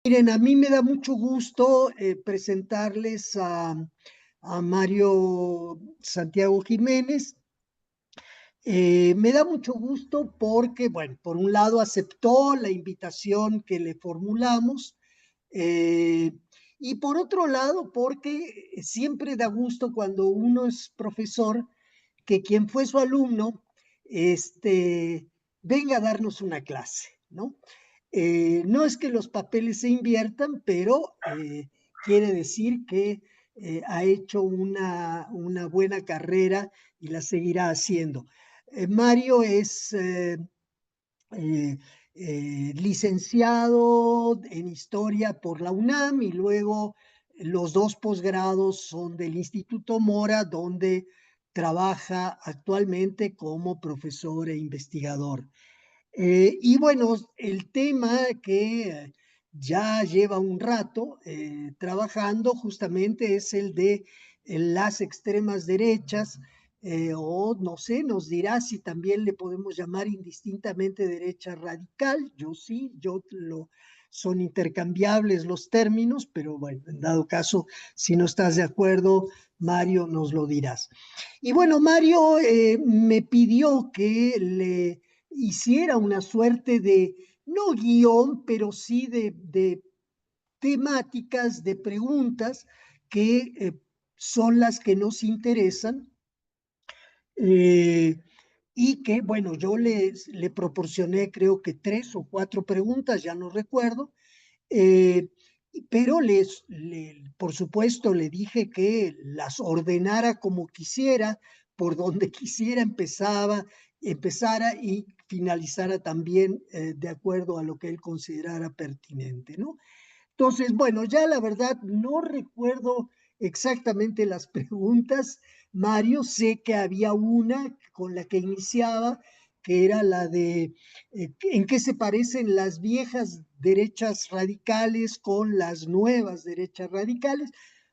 Miren, a mí me da mucho gusto presentarles a Mario Santiago Jiménez. Me da mucho gusto porque, bueno, por un lado aceptó la invitación que le formulamos, eh, y por otro lado porque siempre da gusto cuando uno es profesor que quien fue su alumno venga a darnos una clase, ¿no? No es que los papeles se inviertan, pero quiere decir que ha hecho una buena carrera y la seguirá haciendo. Mario es eh, licenciado en historia por la UNAM y luego los dos posgrados son del Instituto Mora, donde trabaja actualmente como profesor e investigador. Y bueno, el tema que ya lleva un rato trabajando justamente es el de las extremas derechas, o no sé, nos dirá si también le podemos llamar indistintamente derecha radical. Yo sí, son intercambiables los términos, pero bueno, en dado caso, si no estás de acuerdo, Mario, nos lo dirás. Y bueno, Mario me pidió que le hiciera una suerte de, no guión, pero sí de temáticas, de preguntas que son las que nos interesan, eh, y que, bueno, yo le proporcioné creo que 3 o 4 preguntas, ya no recuerdo, eh, pero por supuesto, le dije que las ordenara como quisiera, por donde quisiera empezara y finalizara también de acuerdo a lo que él considerara pertinente, ¿no? Entonces, bueno, ya la verdad no recuerdo exactamente las preguntas, Mario. Sé que había una con la que iniciaba, que era la de en qué se parecen las viejas derechas radicales con las nuevas derechas radicales,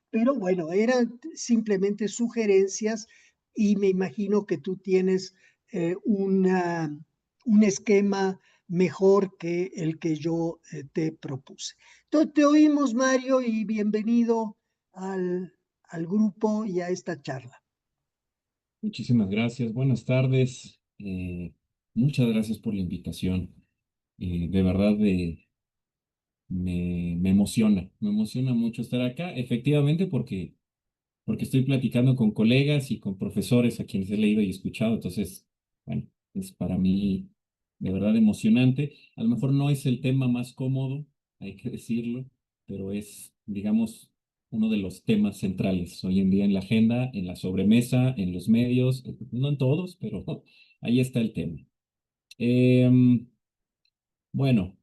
pero bueno, eran simplemente sugerencias y me imagino que tú tienes un esquema mejor que el que yo te propuse. Entonces, te oímos, Mario, y bienvenido al grupo y a esta charla. Muchísimas gracias, buenas tardes. Muchas gracias por la invitación. De verdad me emociona mucho estar acá, efectivamente porque estoy platicando con colegas y con profesores a quienes he leído y escuchado. Entonces, bueno, es para mí de verdad emocionante. A lo mejor no es el tema más cómodo, hay que decirlo, pero es, digamos, uno de los temas centrales hoy en día en la agenda, en la sobremesa, en los medios, no en todos, pero ahí está el tema. Em, bueno.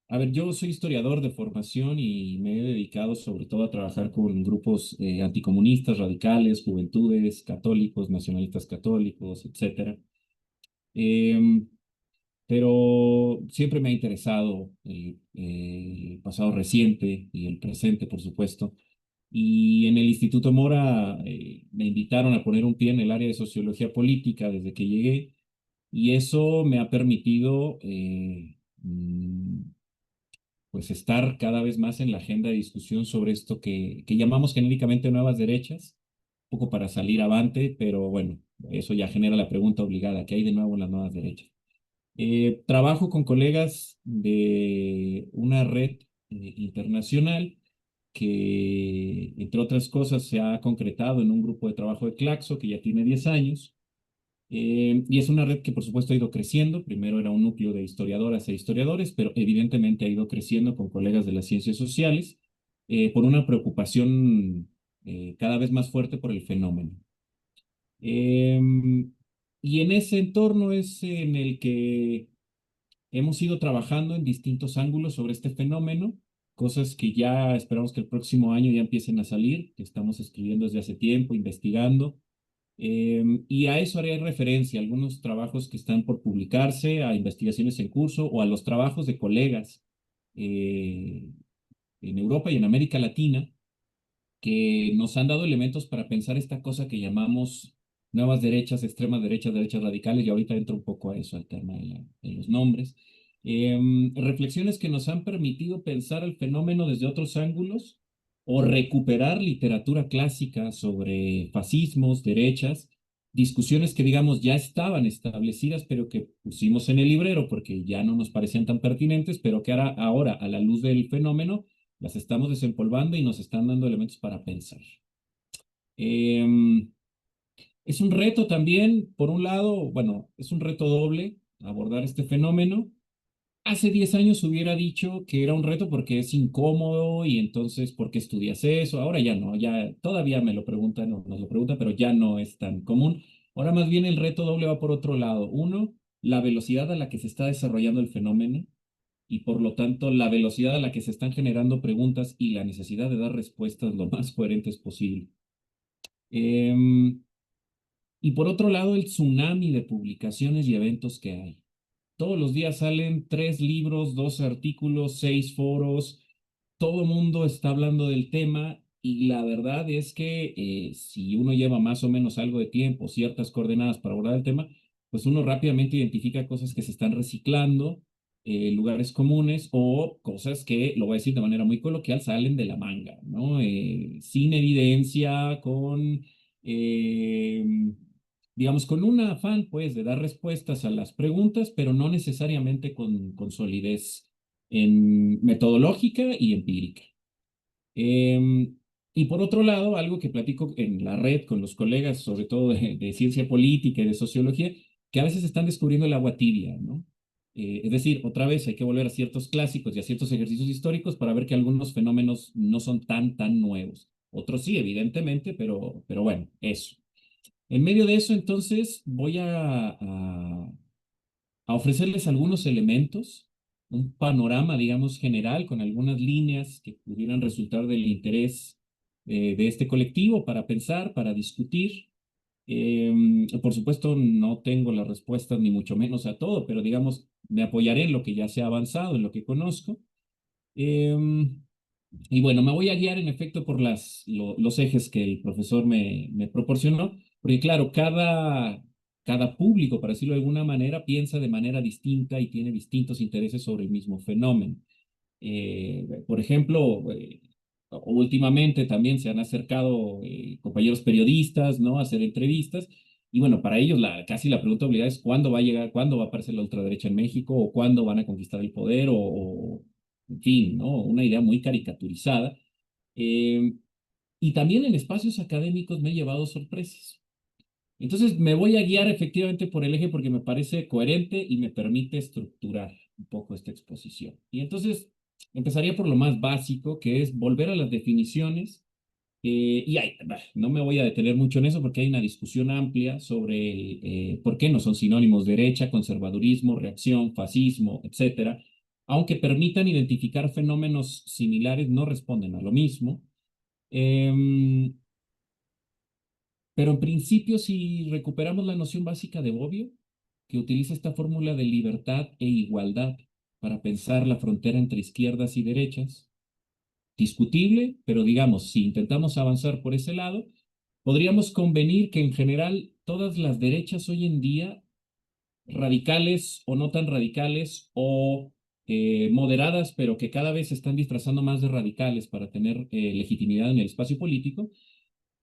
A ver, yo soy historiador de formación y me he dedicado sobre todo a trabajar con grupos anticomunistas, radicales, juventudes, católicos, nacionalistas católicos, etcétera. Em, pero siempre me ha interesado el pasado reciente y el presente, por supuesto. Y en el Instituto Mora me invitaron a poner un pie en el área de sociología política desde que llegué, y eso me ha permitido pues estar cada vez más en la agenda de discusión sobre esto que llamamos genéricamente nuevas derechas, un poco para salir avante, pero bueno, eso ya genera la pregunta obligada: ¿qué hay de nuevo en las nuevas derechas? Trabajo con colegas de una red internacional que, entre otras cosas, se ha concretado en un grupo de trabajo de Claxo que ya tiene 10 años. Y es una red que, por supuesto, ha ido creciendo. Primero era un núcleo de historiadoras e historiadores, pero evidentemente ha ido creciendo con colegas de las ciencias sociales por una preocupación cada vez más fuerte por el fenómeno. Em, y en ese entorno es en el que hemos ido trabajando en distintos ángulos sobre este fenómeno, cosas que ya esperamos que el próximo año ya empiecen a salir, que estamos escribiendo desde hace tiempo, investigando. Y a eso haré referencia, a algunos trabajos que están por publicarse, a investigaciones en curso o a los trabajos de colegas eh, en Europa y en América Latina que nos han dado elementos para pensar esta cosa que llamamos nuevas derechas, extremas derechas, derechas radicales, y ahorita entro un poco a eso, al tema de los nombres. Reflexiones que nos han permitido pensar el fenómeno desde otros ángulos o recuperar literatura clásica sobre fascismos, derechas, discusiones que, digamos, ya estaban establecidas, pero que pusimos en el librero porque ya no nos parecían tan pertinentes, pero que ahora, a la luz del fenómeno, las estamos desempolvando y nos están dando elementos para pensar. Em, es un reto también, por un lado, bueno, es un reto doble abordar este fenómeno. Hace 10 años hubiera dicho que era un reto porque es incómodo y entonces, ¿por qué estudias eso? Ahora ya no, ya todavía me lo preguntan o nos lo preguntan, pero ya no es tan común. Ahora más bien el reto doble va por otro lado. Uno, la velocidad a la que se está desarrollando el fenómeno y por lo tanto la velocidad a la que se están generando preguntas y la necesidad de dar respuestas lo más coherentes posible. Em, y por otro lado, el tsunami de publicaciones y eventos que hay. Todos los días salen 3 libros, 2 artículos, 6 foros. Todo mundo está hablando del tema y la verdad es que si uno lleva más o menos algo de tiempo, ciertas coordenadas para abordar el tema, pues uno rápidamente identifica cosas que se están reciclando, lugares comunes o cosas que, lo voy a decir de manera muy coloquial, salen de la manga, ¿no? Sin evidencia, eh, digamos, con un afán, pues, de dar respuestas a las preguntas, pero no necesariamente con solidez metodológica y empírica. Em, y por otro lado, algo que platico en la red con los colegas, sobre todo de ciencia política y de sociología, que a veces están descubriendo el agua tibia, ¿no? Es decir, otra vez hay que volver a ciertos clásicos y a ciertos ejercicios históricos para ver que algunos fenómenos no son tan nuevos. Otros sí, evidentemente, pero bueno, eso. En medio de eso, entonces, voy a ofrecerles algunos elementos, un panorama, digamos, general, con algunas líneas que pudieran resultar del interés de este colectivo para pensar, para discutir. Por supuesto, no tengo las respuestas ni mucho menos a todo, pero digamos, me apoyaré en lo que ya se ha avanzado, en lo que conozco. Em, y bueno, me voy a guiar en efecto por los ejes que el profesor me proporcionó, porque claro, cada público, para decirlo de alguna manera, piensa de manera distinta y tiene distintos intereses sobre el mismo fenómeno. Por ejemplo, últimamente también se han acercado compañeros periodistas, ¿no? A hacer entrevistas. Y bueno, para ellos casi la pregunta obligada es cuándo va a llegar, cuándo va a aparecer la ultraderecha en México o cuándo van a conquistar el poder en fin, ¿no? Una idea muy caricaturizada. Eh, y también en espacios académicos me he llevado sorpresas. Entonces me voy a guiar efectivamente por el eje porque me parece coherente y me permite estructurar un poco esta exposición. Y entonces empezaría por lo más básico, que es volver a las definiciones. No me voy a detener mucho en eso porque hay una discusión amplia sobre por qué no son sinónimos derecha, conservadurismo, reacción, fascismo, etcétera. Aunque permitan identificar fenómenos similares, no responden a lo mismo. Em, pero en principio, si recuperamos la noción básica de Bobbio, que utiliza esta fórmula de libertad e igualdad para pensar la frontera entre izquierdas y derechas, discutible, pero digamos, si intentamos avanzar por ese lado, podríamos convenir que en general todas las derechas hoy en día, radicales o no tan radicales o moderadas, pero que cada vez se están disfrazando más de radicales para tener legitimidad en el espacio político,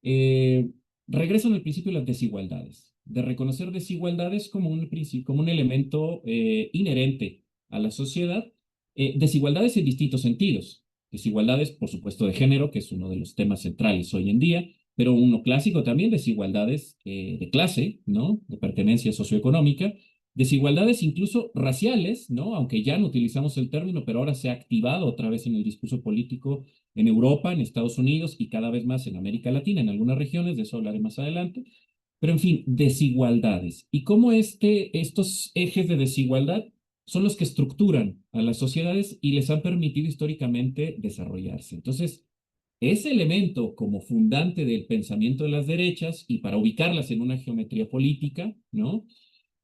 eh, regresan al principio de las desigualdades, de reconocer desigualdades como un principio, como un elemento inherente a la sociedad, desigualdades en distintos sentidos, desigualdades, por supuesto, de género, que es uno de los temas centrales hoy en día, pero uno clásico también, desigualdades de clase, ¿no? De pertenencia socioeconómica, desigualdades incluso raciales, ¿no? Aunque ya no utilizamos el término, pero ahora se ha activado otra vez en el discurso político en Europa, en Estados Unidos y cada vez más en América Latina, en algunas regiones, de eso hablaré más adelante. Pero en fin, desigualdades. Y cómo estos ejes de desigualdad son los que estructuran a las sociedades y les han permitido históricamente desarrollarse. Entonces, ese elemento como fundante del pensamiento de las derechas y para ubicarlas en una geometría política, ¿no?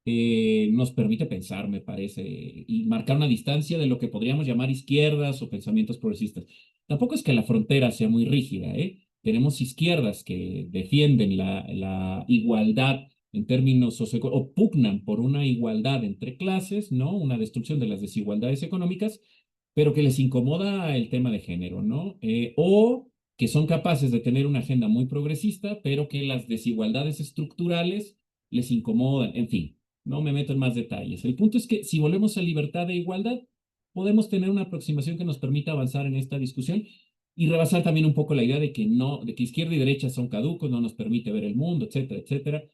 Nos permite pensar, me parece, y marcar una distancia de lo que podríamos llamar izquierdas o pensamientos progresistas. Tampoco es que la frontera sea muy rígida, ¿eh? Tenemos izquierdas que defienden la igualdad en términos socioeconómicos, o pugnan por una igualdad entre clases, ¿no? Una destrucción de las desigualdades económicas, pero que les incomoda el tema de género, ¿no? O que son capaces de tener una agenda muy progresista, pero que las desigualdades estructurales les incomodan, en fin, no me meto en más detalles. El punto es que si volvemos a libertad e igualdad, podemos tener una aproximación que nos permita avanzar en esta discusión y rebasar también un poco la idea de que no, de que izquierda y derecha son caducos, no nos permite ver el mundo, etcétera, etcétera.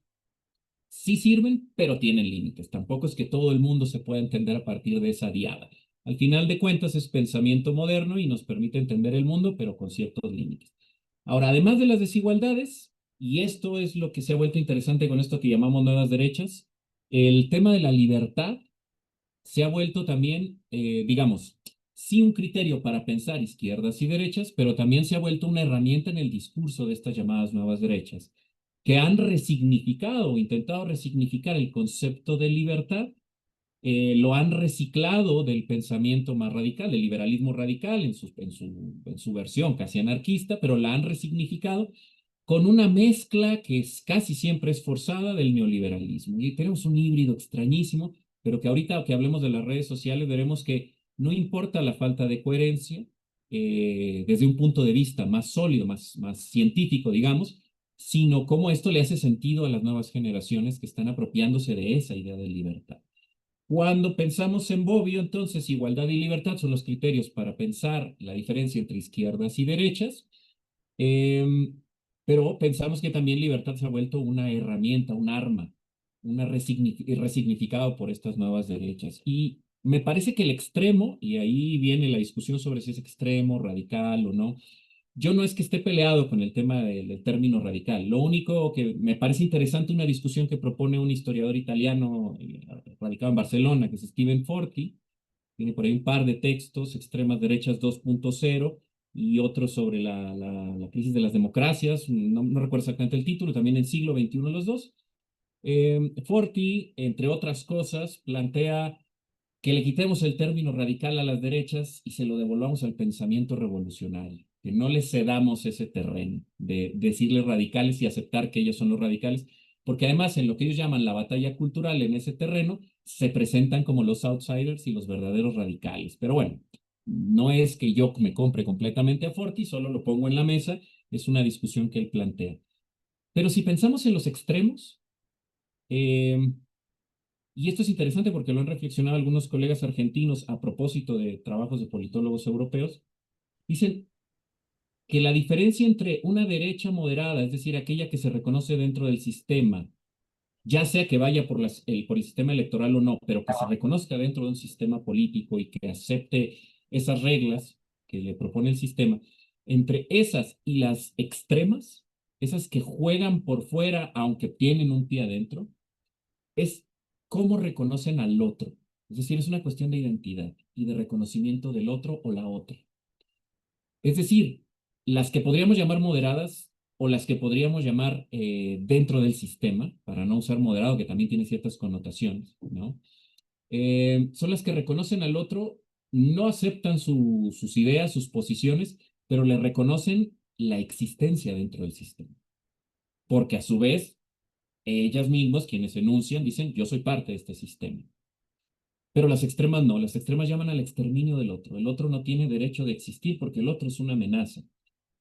Sí sirven, pero tienen límites. Tampoco es que todo el mundo se pueda entender a partir de esa diada. Al final de cuentas es pensamiento moderno y nos permite entender el mundo, pero con ciertos límites. Ahora, además de las desigualdades, y esto es lo que se ha vuelto interesante con esto que llamamos nuevas derechas, el tema de la libertad se ha vuelto también, digamos, sí un criterio para pensar izquierdas y derechas, pero también se ha vuelto una herramienta en el discurso de estas llamadas nuevas derechas, que han resignificado o intentado resignificar el concepto de libertad, lo han reciclado del pensamiento más radical, del liberalismo radical en su versión casi anarquista, pero la han resignificado con una mezcla que es, casi siempre es forzada del neoliberalismo. Y tenemos un híbrido extrañísimo, pero que ahorita que hablemos de las redes sociales veremos que no importa la falta de coherencia, desde un punto de vista más sólido, más científico, digamos, sino cómo esto le hace sentido a las nuevas generaciones que están apropiándose de esa idea de libertad. Cuando pensamos en Bobbio, entonces, igualdad y libertad son los criterios para pensar la diferencia entre izquierdas y derechas. Em, pero pensamos que también libertad se ha vuelto una herramienta, un arma, resignificado por estas nuevas derechas. Y me parece que el extremo, y ahí viene la discusión sobre si es extremo, radical o no, yo no es que esté peleado con el tema del término radical. Lo único que me parece interesante, una discusión que propone un historiador italiano radicado en Barcelona, que es Steven Forti, tiene por ahí un par de textos, Extremas Derechas 2.0 y otro sobre la crisis de las democracias, no recuerdo exactamente el título, también en siglo XXI los dos. Forti, entre otras cosas, plantea que le quitemos el término radical a las derechas y se lo devolvamos al pensamiento revolucionario, que no les cedamos ese terreno de decirles radicales y aceptar que ellos son los radicales, porque además en lo que ellos llaman la batalla cultural en ese terreno, se presentan como los outsiders y los verdaderos radicales. Pero bueno, no es que yo me compre completamente a Forti, solo lo pongo en la mesa, es una discusión que él plantea. Pero si pensamos en los extremos, eh, y esto es interesante porque lo han reflexionado algunos colegas argentinos a propósito de trabajos de politólogos europeos. Dicen que la diferencia entre una derecha moderada, es decir, aquella que se reconoce dentro del sistema, ya sea que vaya por el sistema electoral o no, pero que se reconozca dentro de un sistema político y que acepte esas reglas que le propone el sistema, entre esas y las extremas, esas que juegan por fuera aunque tienen un pie adentro, es cómo reconocen al otro. Es decir, es una cuestión de identidad y de reconocimiento del otro o la otra. Es decir, las que podríamos llamar moderadas o las que podríamos llamar dentro del sistema, para no usar moderado, que también tiene ciertas connotaciones, ¿no? Son las que reconocen al otro, no aceptan sus ideas, sus posiciones, pero le reconocen la existencia dentro del sistema. Porque a su vez, ellas mismas, quienes enuncian, dicen, yo soy parte de este sistema. Pero las extremas no, las extremas llaman al exterminio del otro. El otro no tiene derecho de existir porque el otro es una amenaza.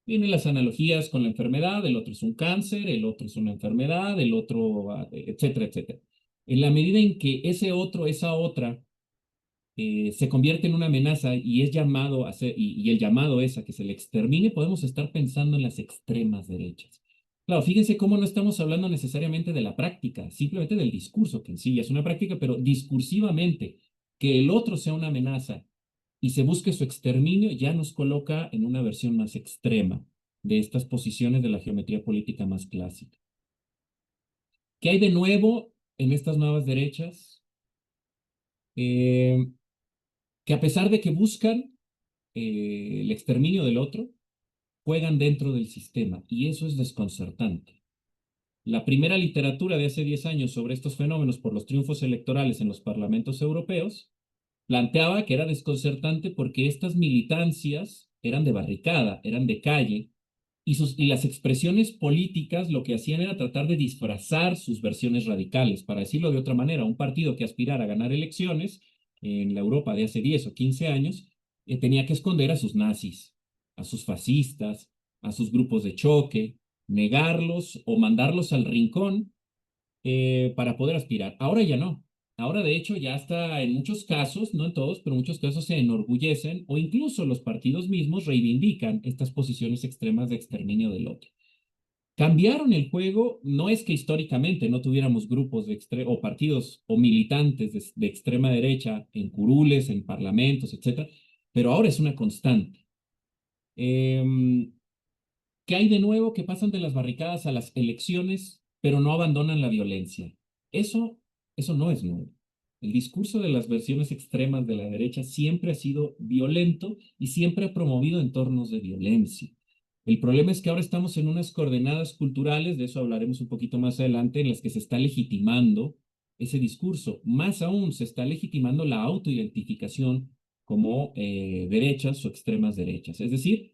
Vienen las analogías con la enfermedad, el otro es un cáncer, el otro es una enfermedad, el otro, etcétera, etcétera. En la medida en que ese otro, esa otra, se convierte en una amenaza y es llamado a ser, y el llamado es a que se le extermine, podemos estar pensando en las extremas derechas. Claro, fíjense cómo no estamos hablando necesariamente de la práctica, simplemente del discurso, que en sí es una práctica, pero discursivamente, que el otro sea una amenaza y se busque su exterminio, ya nos coloca en una versión más extrema de estas posiciones de la geometría política más clásica. ¿Qué hay de nuevo en estas nuevas derechas? Eh, que a pesar de que buscan el exterminio del otro, juegan dentro del sistema y eso es desconcertante. La primera literatura de hace 10 años sobre estos fenómenos por los triunfos electorales en los parlamentos europeos planteaba que era desconcertante porque estas militancias eran de barricada, eran de calle, y las expresiones políticas lo que hacían era tratar de disfrazar sus versiones radicales. Para decirlo de otra manera, un partido que aspirara a ganar elecciones en la Europa de hace 10 o 15 años tenía que esconder a sus nazis, a sus fascistas, a sus grupos de choque, negarlos o mandarlos al rincón para poder aspirar. Ahora ya no. Ahora, de hecho, ya está en muchos casos, no en todos, pero en muchos casos se enorgullecen o incluso los partidos mismos reivindican estas posiciones extremas de exterminio del otro. Cambiaron el juego, no es que históricamente no tuviéramos grupos o partidos o militantes de extrema derecha en curules, en parlamentos, etcétera, pero ahora es una constante. ¿Qué hay de nuevo? Que pasan de las barricadas a las elecciones, pero no abandonan la violencia. Eso, eso no es nuevo. El discurso de las versiones extremas de la derecha siempre ha sido violento y siempre ha promovido entornos de violencia. El problema es que ahora estamos en unas coordenadas culturales, de eso hablaremos un poquito más adelante, en las que se está legitimando ese discurso. Más aún, se está legitimando la autoidentificación como derechas o extremas derechas. Es decir,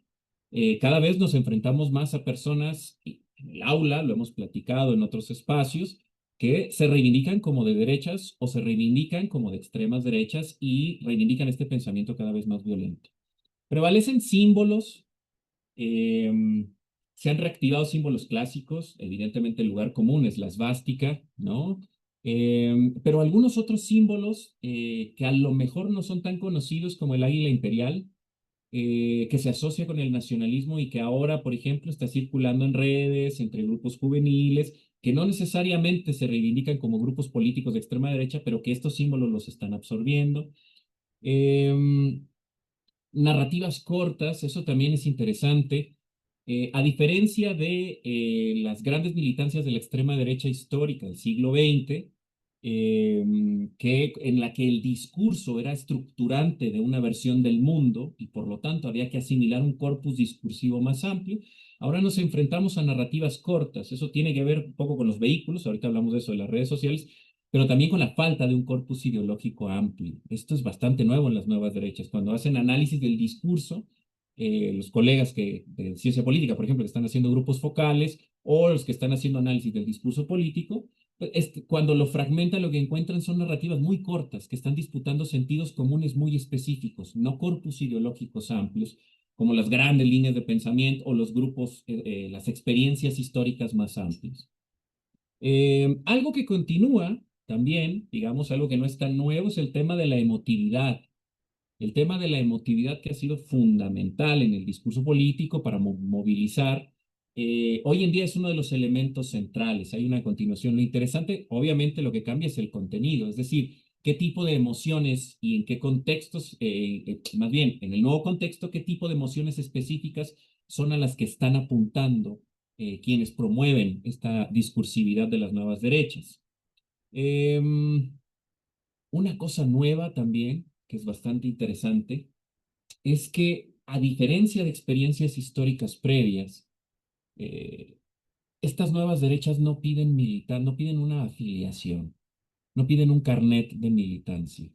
cada vez nos enfrentamos más a personas en el aula, lo hemos platicado en otros espacios, que se reivindican como de derechas o se reivindican como de extremas derechas y reivindican este pensamiento cada vez más violento. Prevalecen símbolos, eh, se han reactivado símbolos clásicos, evidentemente el lugar común es la esvástica, ¿no? Pero algunos otros símbolos que a lo mejor no son tan conocidos como el águila imperial, que se asocia con el nacionalismo y que ahora, por ejemplo, está circulando en redes, entre grupos juveniles, que no necesariamente se reivindican como grupos políticos de extrema derecha, pero que estos símbolos los están absorbiendo. Eh, Narrativas cortas, eso también es interesante. A diferencia de las grandes militancias de la extrema derecha histórica del siglo XX, en la que el discurso era estructurante de una versión del mundo y por lo tanto había que asimilar un corpus discursivo más amplio, ahora nos enfrentamos a narrativas cortas. Eso tiene que ver un poco con los vehículos, ahorita hablamos de eso, de las redes sociales, pero también con la falta de un corpus ideológico amplio. Esto es bastante nuevo en las nuevas derechas. Cuando hacen análisis del discurso, los colegas de ciencia política, por ejemplo, que están haciendo grupos focales o los que están haciendo análisis del discurso político, pues, cuando lo fragmentan, lo que encuentran son narrativas muy cortas que están disputando sentidos comunes muy específicos, no corpus ideológicos amplios, como las grandes líneas de pensamiento o los grupos, las experiencias históricas más amplias. Algo que continúa también, digamos, algo que no es tan nuevo, es el tema de la emotividad. El tema de la emotividad que ha sido fundamental en el discurso político para movilizar, hoy en día es uno de los elementos centrales. Hay una continuación. Lo interesante, obviamente, lo que cambia es el contenido, es decir, qué tipo de emociones y en qué contextos, más bien, en el nuevo contexto, qué tipo de emociones específicas son a las que están apuntando quienes promueven esta discursividad de las nuevas derechas. Em, una cosa nueva también, que es bastante interesante, es que a diferencia de experiencias históricas previas, eh, estas nuevas derechas no piden militar, no piden una afiliación, no piden un carnet de militancia,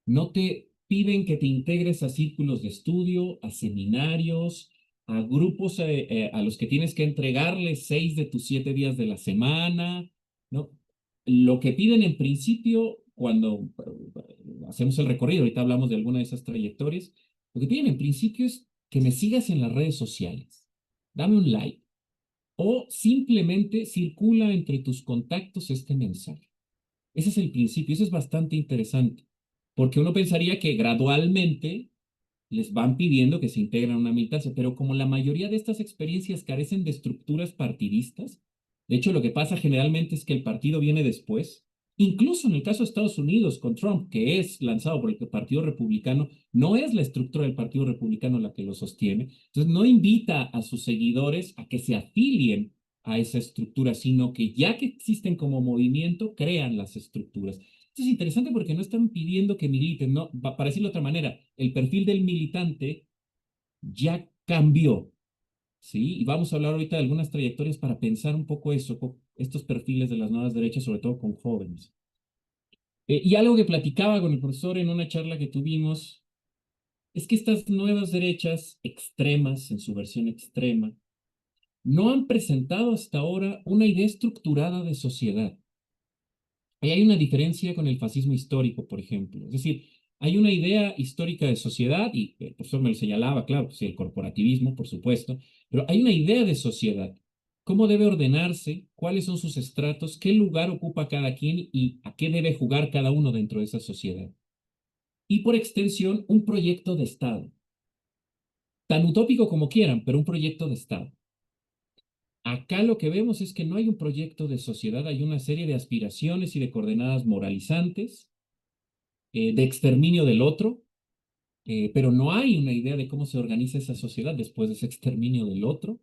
no te piden que te integres a círculos de estudio, a seminarios, a grupos a los que tienes que entregarles 6 de tus 7 días de la semana, ¿no? Lo que piden en principio, cuando hacemos el recorrido, ahorita hablamos de alguna de esas trayectorias, lo que piden en principio es que me sigas en las redes sociales, dame un like o simplemente circula entre tus contactos este mensaje. Ese es el principio, eso es bastante interesante, porque uno pensaría que gradualmente les van pidiendo que se integren a una militancia, pero como la mayoría de estas experiencias carecen de estructuras partidistas, de hecho lo que pasa generalmente es que el partido viene después, incluso en el caso de Estados Unidos con Trump, que es lanzado por el Partido Republicano, no es la estructura del Partido Republicano la que lo sostiene, entonces no invita a sus seguidores a que se afilien a esa estructura, sino que ya que existen como movimiento, crean las estructuras. Esto es interesante porque no están pidiendo que militen, ¿no? Para decirlo de otra manera, el perfil del militante ya cambió, ¿sí? Y vamos a hablar ahorita de algunas trayectorias para pensar un poco eso, estos perfiles de las nuevas derechas, sobre todo con jóvenes. Y algo que platicaba con el profesor en una charla que tuvimos, es que estas nuevas derechas extremas, en su versión extrema, no han presentado hasta ahora una idea estructurada de sociedad. Ahí hay una diferencia con el fascismo histórico, por ejemplo. Es decir, hay una idea histórica de sociedad, y el profesor me lo señalaba, claro, pues, el corporativismo, por supuesto, pero hay una idea de sociedad. ¿Cómo debe ordenarse? ¿Cuáles son sus estratos? ¿Qué lugar ocupa cada quien y a qué debe jugar cada uno dentro de esa sociedad? Y por extensión, un proyecto de Estado. Tan utópico como quieran, pero un proyecto de Estado. Acá lo que vemos es que no hay un proyecto de sociedad, hay una serie de aspiraciones y de coordenadas moralizantes, de exterminio del otro, pero no hay una idea de cómo se organiza esa sociedad después de ese exterminio del otro.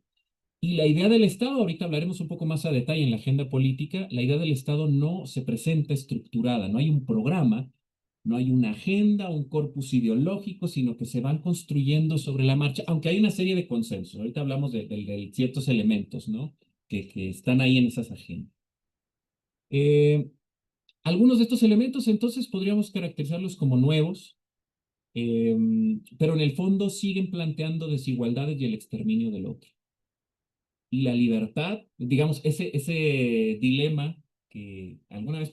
Y la idea del Estado, ahorita hablaremos un poco más a detalle en la agenda política, la idea del Estado no se presenta estructurada, no hay un programa, no hay una agenda, un corpus ideológico, sino que se van construyendo sobre la marcha, aunque hay una serie de consensos. Ahorita hablamos de ciertos elementos, ¿no? Que están ahí en esas agendas. Eh, Algunos de estos elementos entonces podríamos caracterizarlos como nuevos, pero en el fondo siguen planteando desigualdades y el exterminio del otro. Y la libertad, digamos, ese dilema que alguna vez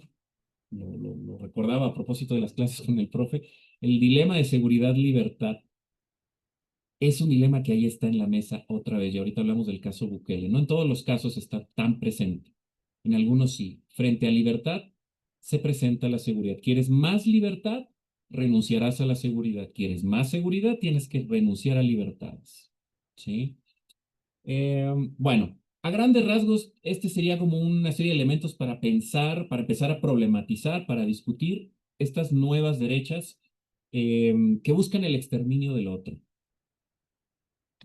lo recordaba a propósito de las clases con el profe, el dilema de seguridad-libertad es un dilema que ahí está en la mesa otra vez, y ahorita hablamos del caso Bukele. No en todos los casos está tan presente, en algunos sí. Frente a libertad se presenta la seguridad. ¿Quieres más libertad? Renunciarás a la seguridad. ¿Quieres más seguridad? Tienes que renunciar a libertades. ¿Sí? Bueno, a grandes rasgos, este sería como una serie de elementos para pensar, para empezar a problematizar, para discutir estas nuevas derechas que buscan el exterminio del otro.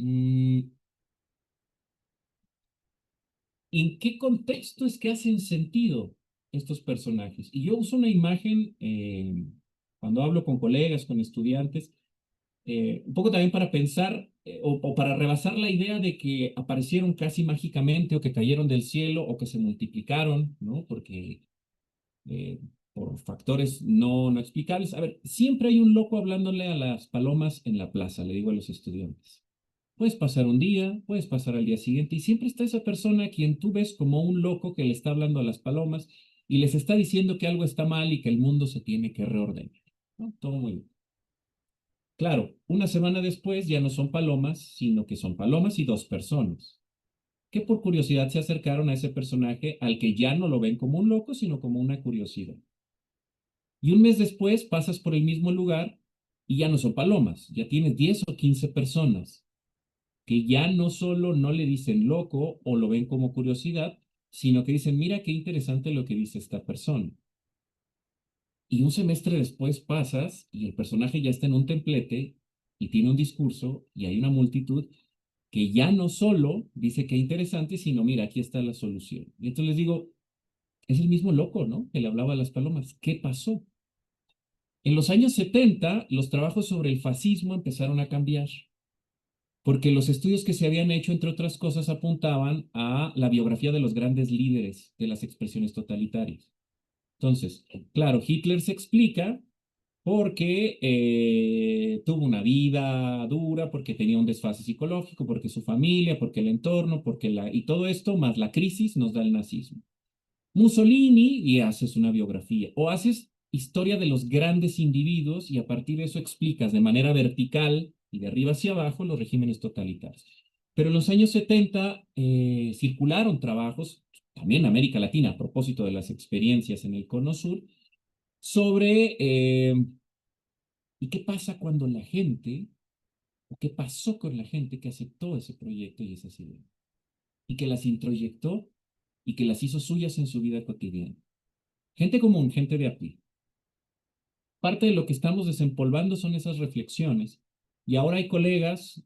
Mm, ¿En qué contexto es que hacen sentido estos personajes? Y yo uso una imagen cuando hablo con colegas, con estudiantes, un poco también para pensar o para rebasar la idea de que aparecieron casi mágicamente o que cayeron del cielo o que se multiplicaron, ¿no? Porque eh, por factores no explicables. A ver, siempre hay un loco hablándole a las palomas en la plaza, le digo a los estudiantes. Puedes pasar un día, puedes pasar al día siguiente y siempre está esa persona a quien tú ves como un loco que le está hablando a las palomas y les está diciendo que algo está mal y que el mundo se tiene que reordenar, ¿no? Todo muy bien. Claro, una semana después ya no son palomas, sino que son palomas y dos personas, que por curiosidad se acercaron a ese personaje al que ya no lo ven como un loco, sino como una curiosidad. Y un mes después pasas por el mismo lugar y ya no son palomas, ya tienes 10 o 15 personas que ya no solo no le dicen loco o lo ven como curiosidad, sino que dicen, mira qué interesante lo que dice esta persona. Y un semestre después pasas y el personaje ya está en un templete y tiene un discurso y hay una multitud que ya no solo dice que interesante, sino mira, aquí está la solución. Y entonces les digo, es el mismo loco, ¿no? Que le hablaba a las palomas. ¿Qué pasó? En los años 70, los trabajos sobre el fascismo empezaron a cambiar, porque los estudios que se habían hecho, entre otras cosas, apuntaban a la biografía de los grandes líderes de las expresiones totalitarias. Entonces, claro, Hitler se explica porque tuvo una vida dura, porque tenía un desfase psicológico, porque su familia, porque el entorno, y todo esto, más la crisis, nos da el nazismo. Mussolini, y haces una biografía, o haces historia de los grandes individuos y a partir de eso explicas de manera vertical y de arriba hacia abajo los regímenes totalitarios. Pero en los años 70 circularon trabajos, también en América Latina, a propósito de las experiencias en el Cono Sur, sobre ¿y qué pasa cuando la gente, o qué pasó con la gente que aceptó ese proyecto y esas ideas? Y que las introyectó y que las hizo suyas en su vida cotidiana. Gente común, gente de a pie. Parte de lo que estamos desempolvando son esas reflexiones. Y ahora hay colegas,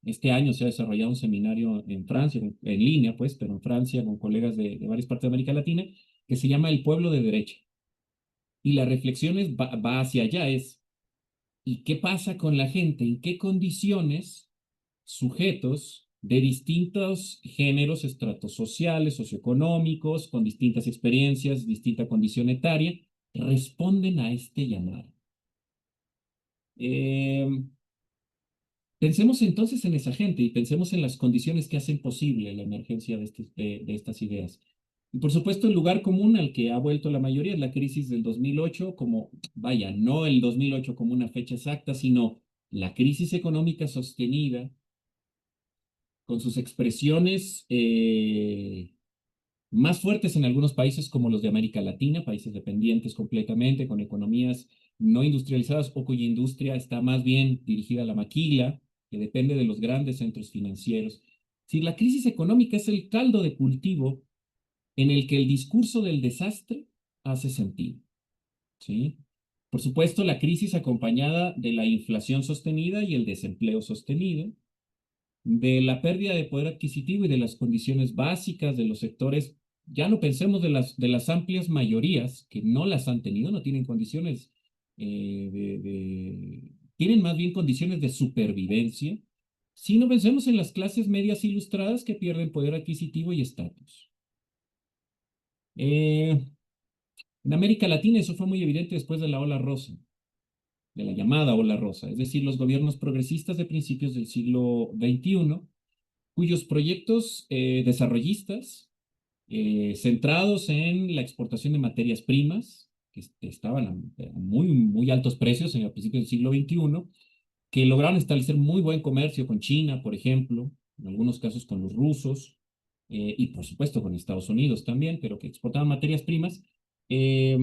este año se ha desarrollado un seminario en Francia, en línea pues, pero en Francia con colegas de varias partes de América Latina, que se llama El Pueblo de Derecha. Y la reflexión va hacia allá, es ¿y qué pasa con la gente? ¿En qué condiciones sujetos de distintos géneros, estratos sociales, socioeconómicos, con distintas experiencias, distinta condición etaria, responden a este llamado? Eh, Pensemos entonces en esa gente y pensemos en las condiciones que hacen posible la emergencia de estas ideas. Y por supuesto, el lugar común al que ha vuelto la mayoría es la crisis del 2008, como, vaya, no el 2008 como una fecha exacta, sino la crisis económica sostenida con sus expresiones más fuertes en algunos países como los de América Latina, países dependientes completamente, con economías no industrializadas o cuya industria está más bien dirigida a la maquila, que depende de los grandes centros financieros. Si la crisis económica es el caldo de cultivo en el que el discurso del desastre hace sentido, ¿sí? Por supuesto, la crisis acompañada de la inflación sostenida y el desempleo sostenido, de la pérdida de poder adquisitivo y de las condiciones básicas de los sectores, ya no pensemos de las amplias mayorías que no las han tenido, no tienen condiciones, tienen más bien condiciones de supervivencia, sino pensemos en las clases medias ilustradas que pierden poder adquisitivo y estatus. En América Latina eso fue muy evidente después de la ola rosa, de la llamada ola rosa, es decir, los gobiernos progresistas de principios del siglo XXI, cuyos proyectos desarrollistas centrados en la exportación de materias primas, que estaban a muy altos precios en el principio del siglo XXI, que lograron establecer muy buen comercio con China, por ejemplo, en algunos casos con los rusos, y por supuesto con Estados Unidos también, pero que exportaban materias primas, eh,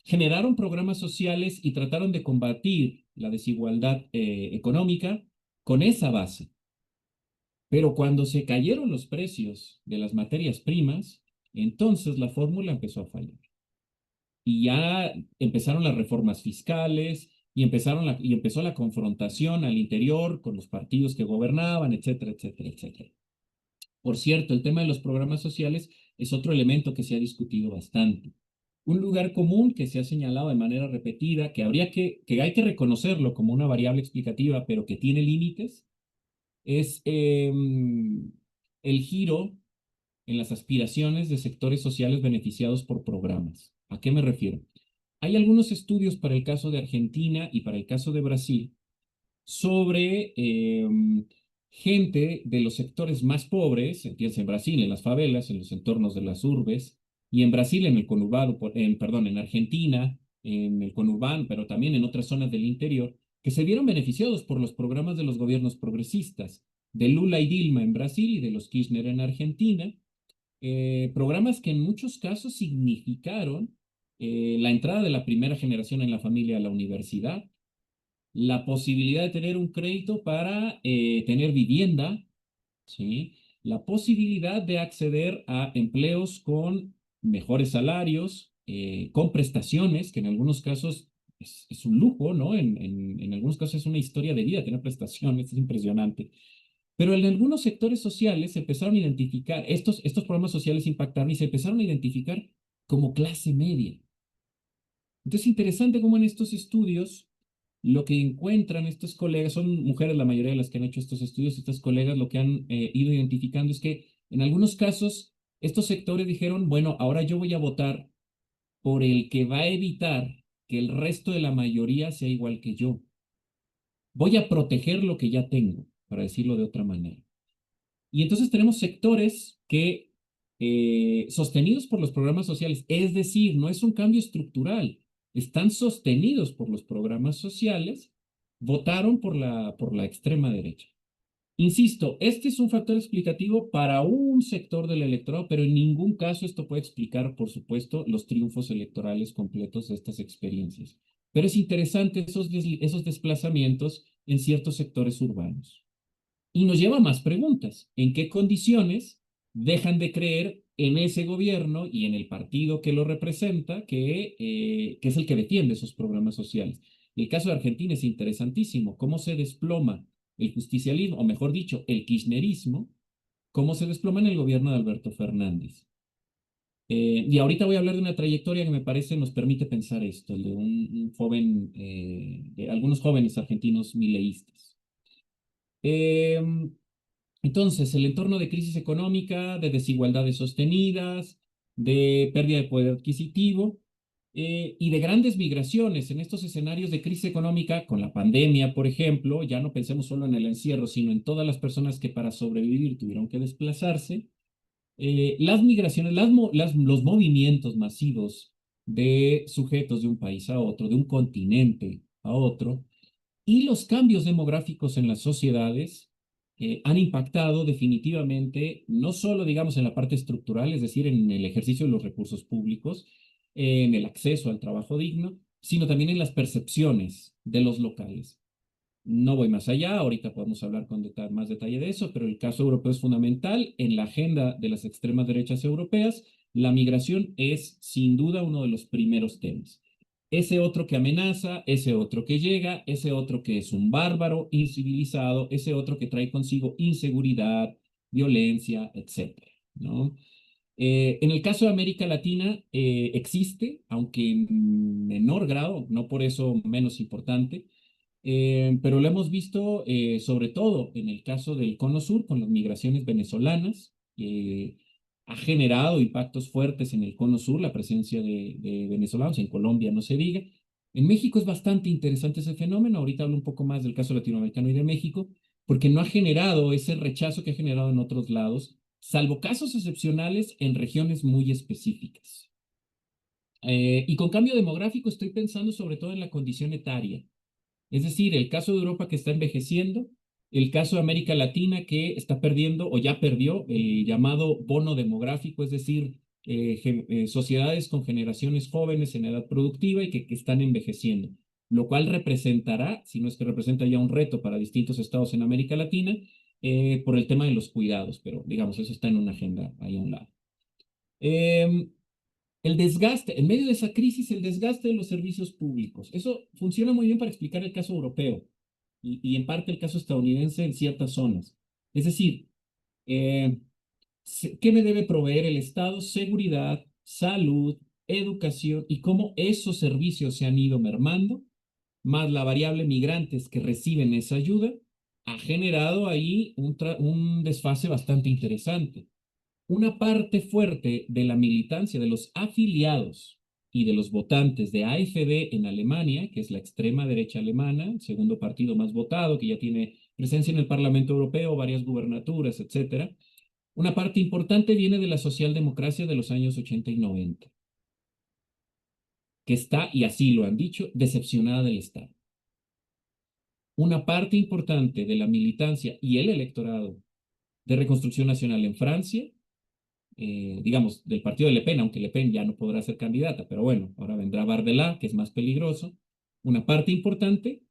generaron programas sociales y trataron de combatir la desigualdad económica con esa base. Pero cuando se cayeron los precios de las materias primas, entonces la fórmula empezó a fallar. Y ya empezaron las reformas fiscales y empezó la confrontación al interior con los partidos que gobernaban, etcétera, etcétera, etcétera. Por cierto, el tema de los programas sociales es otro elemento que se ha discutido bastante. Un lugar común que se ha señalado de manera repetida, que hay que reconocerlo como una variable explicativa, pero que tiene límites, es el giro en las aspiraciones de sectores sociales beneficiados por programas. ¿A qué me refiero? Hay algunos estudios para el caso de Argentina y para el caso de Brasil sobre gente de los sectores más pobres, entiendes, en Brasil, en las favelas, en los entornos de las urbes, y en Brasil, en el conurbado, perdón, en Argentina, en el conurbano, pero también en otras zonas del interior, que se vieron beneficiados por los programas de los gobiernos progresistas, de Lula y Dilma en Brasil y de los Kirchner en Argentina, programas que en muchos casos significaron la entrada de la primera generación en la familia a la universidad, la posibilidad de tener un crédito para tener vivienda, ¿sí? La posibilidad de acceder a empleos con mejores salarios, con prestaciones, que en algunos casos es un lujo, ¿no? En algunos casos es una historia de vida tener prestaciones, es impresionante. Pero en algunos sectores sociales se empezaron a identificar, estos programas sociales impactaron y se empezaron a identificar como clase media. Entonces, interesante cómo en estos estudios lo que encuentran estos colegas, son mujeres la mayoría de las que han hecho estos estudios, estas colegas lo que han ido identificando es que en algunos casos estos sectores dijeron, bueno, ahora yo voy a votar por el que va a evitar que el resto de la mayoría sea igual que yo. Voy a proteger lo que ya tengo, para decirlo de otra manera. Y entonces tenemos sectores que, sostenidos por los programas sociales, es decir, no es un cambio estructural, están sostenidos por los programas sociales, votaron por la extrema derecha. Insisto, este es un factor explicativo para un sector del electorado, pero en ningún caso esto puede explicar, por supuesto, los triunfos electorales completos de estas experiencias. Pero es interesante esos desplazamientos en ciertos sectores urbanos. Y nos lleva a más preguntas. ¿En qué condiciones dejan de creer en ese gobierno y en el partido que lo representa, que es el que defiende esos programas sociales? El caso de Argentina es interesantísimo. ¿Cómo se desploma el justicialismo, o mejor dicho, el kirchnerismo? ¿Cómo se desploma en el gobierno de Alberto Fernández? Y ahorita voy a hablar de una trayectoria que me parece nos permite pensar esto, el de un joven, de algunos jóvenes argentinos mileístas. Eh, entonces, el entorno de crisis económica, de desigualdades sostenidas, de pérdida de poder adquisitivo, y de grandes migraciones en estos escenarios de crisis económica, con la pandemia, por ejemplo, ya no pensemos solo en el encierro, sino en todas las personas que para sobrevivir tuvieron que desplazarse. Las migraciones, los movimientos masivos de sujetos de un país a otro, de un continente a otro, y los cambios demográficos en las sociedades han impactado definitivamente, no solo, digamos, en la parte estructural, es decir, en el ejercicio de los recursos públicos, en el acceso al trabajo digno, sino también en las percepciones de los locales. No voy más allá, ahorita podemos hablar con más detalle de eso, pero el caso europeo es fundamental. En la agenda de las extremas derechas europeas, la migración es sin duda uno de los primeros temas. Ese otro que amenaza, ese otro que llega, ese otro que es un bárbaro incivilizado, ese otro que trae consigo inseguridad, violencia, etcétera, ¿no? En el caso de América Latina existe, aunque en menor grado, no por eso menos importante, pero lo hemos visto sobre todo en el caso del Cono Sur con las migraciones venezolanas. Ha generado impactos fuertes en el Cono Sur la presencia de venezolanos, en Colombia no se diga. En México es bastante interesante ese fenómeno. Ahorita hablo un poco más del caso latinoamericano y de México, porque no ha generado ese rechazo que ha generado en otros lados, salvo casos excepcionales en regiones muy específicas. Y con cambio demográfico estoy pensando sobre todo en la condición etaria. Es decir, el caso de Europa que está envejeciendo, el caso de América Latina que está perdiendo o ya perdió el llamado bono demográfico, es decir, sociedades con generaciones jóvenes en edad productiva y que están envejeciendo, lo cual representará, si no es que representa ya un reto para distintos estados en América Latina, por el tema de los cuidados, pero digamos, eso está en una agenda ahí a un lado. Eh, el desgaste, en medio de esa crisis, el desgaste de los servicios públicos. Eso funciona muy bien para explicar el caso europeo y en parte el caso estadounidense en ciertas zonas. Es decir, eh, ¿qué me debe proveer el Estado? Seguridad, salud, educación y cómo esos servicios se han ido mermando, más la variable migrantes que reciben esa ayuda, ha generado ahí un desfase bastante interesante. Una parte fuerte de la militancia de los afiliados y de los votantes de AfD en Alemania, que es la extrema derecha alemana, el segundo partido más votado, que ya tiene presencia en el Parlamento Europeo, varias gubernaturas, etcétera. Una parte importante viene de la socialdemocracia de los años 80 y 90, que está, y así lo han dicho, decepcionada del Estado. Una parte importante de la militancia y el electorado de Reconstrucción Nacional en Francia, digamos, del partido de Le Pen, aunque Le Pen ya no podrá ser candidata, pero bueno, ahora vendrá Bardella, que es más peligroso. Una parte importante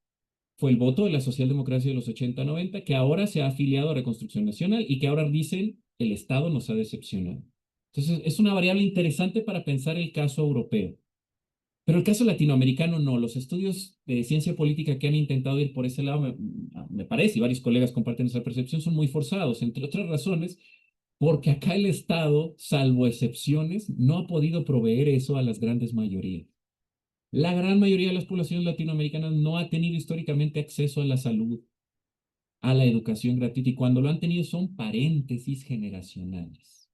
fue el voto de la socialdemocracia de los 80-90, que ahora se ha afiliado a Reconstrucción Nacional y que ahora dicen el Estado nos ha decepcionado. Entonces, es una variable interesante para pensar el caso europeo. Pero el caso latinoamericano no. Los estudios de ciencia política que han intentado ir por ese lado, me parece, y varios colegas comparten esa percepción, son muy forzados, entre otras razones, porque acá el Estado, salvo excepciones, no ha podido proveer eso a las grandes mayorías. La gran mayoría de las poblaciones latinoamericanas no ha tenido históricamente acceso a la salud, a la educación gratuita, y cuando lo han tenido son paréntesis generacionales.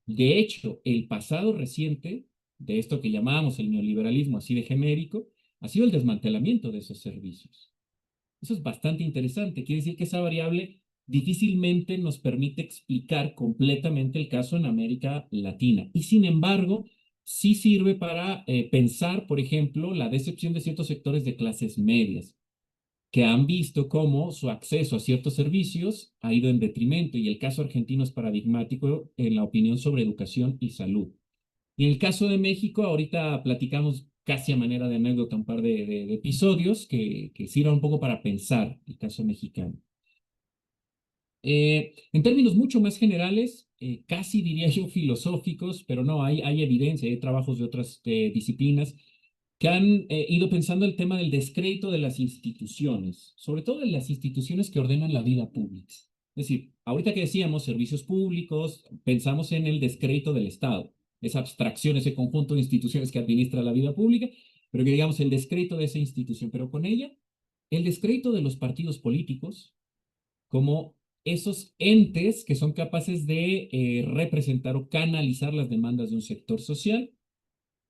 De hecho, el pasado reciente de esto que llamábamos el neoliberalismo así de genérico, ha sido el desmantelamiento de esos servicios. Eso es bastante interesante. Quiere decir que esa variable difícilmente nos permite explicar completamente el caso en América Latina. Y sin embargo, sí sirve para pensar, por ejemplo, la decepción de ciertos sectores de clases medias, que han visto cómo su acceso a ciertos servicios ha ido en detrimento. Y el caso argentino es paradigmático en la opinión sobre educación y salud. Y en el caso de México, ahorita platicamos casi a manera de anécdota un par de episodios que sirvan un poco para pensar el caso mexicano. En términos mucho más generales, casi diría yo filosóficos, pero no, hay evidencia, hay trabajos de otras disciplinas que han ido pensando el tema del descrédito de las instituciones, sobre todo de las instituciones que ordenan la vida pública. Es decir, ahorita que decíamos servicios públicos, pensamos en el descrédito del Estado, esa abstracción, ese conjunto de instituciones que administra la vida pública, pero que digamos el descrédito de esa institución, pero con ella el descrédito de los partidos políticos como esos entes que son capaces de representar o canalizar las demandas de un sector social,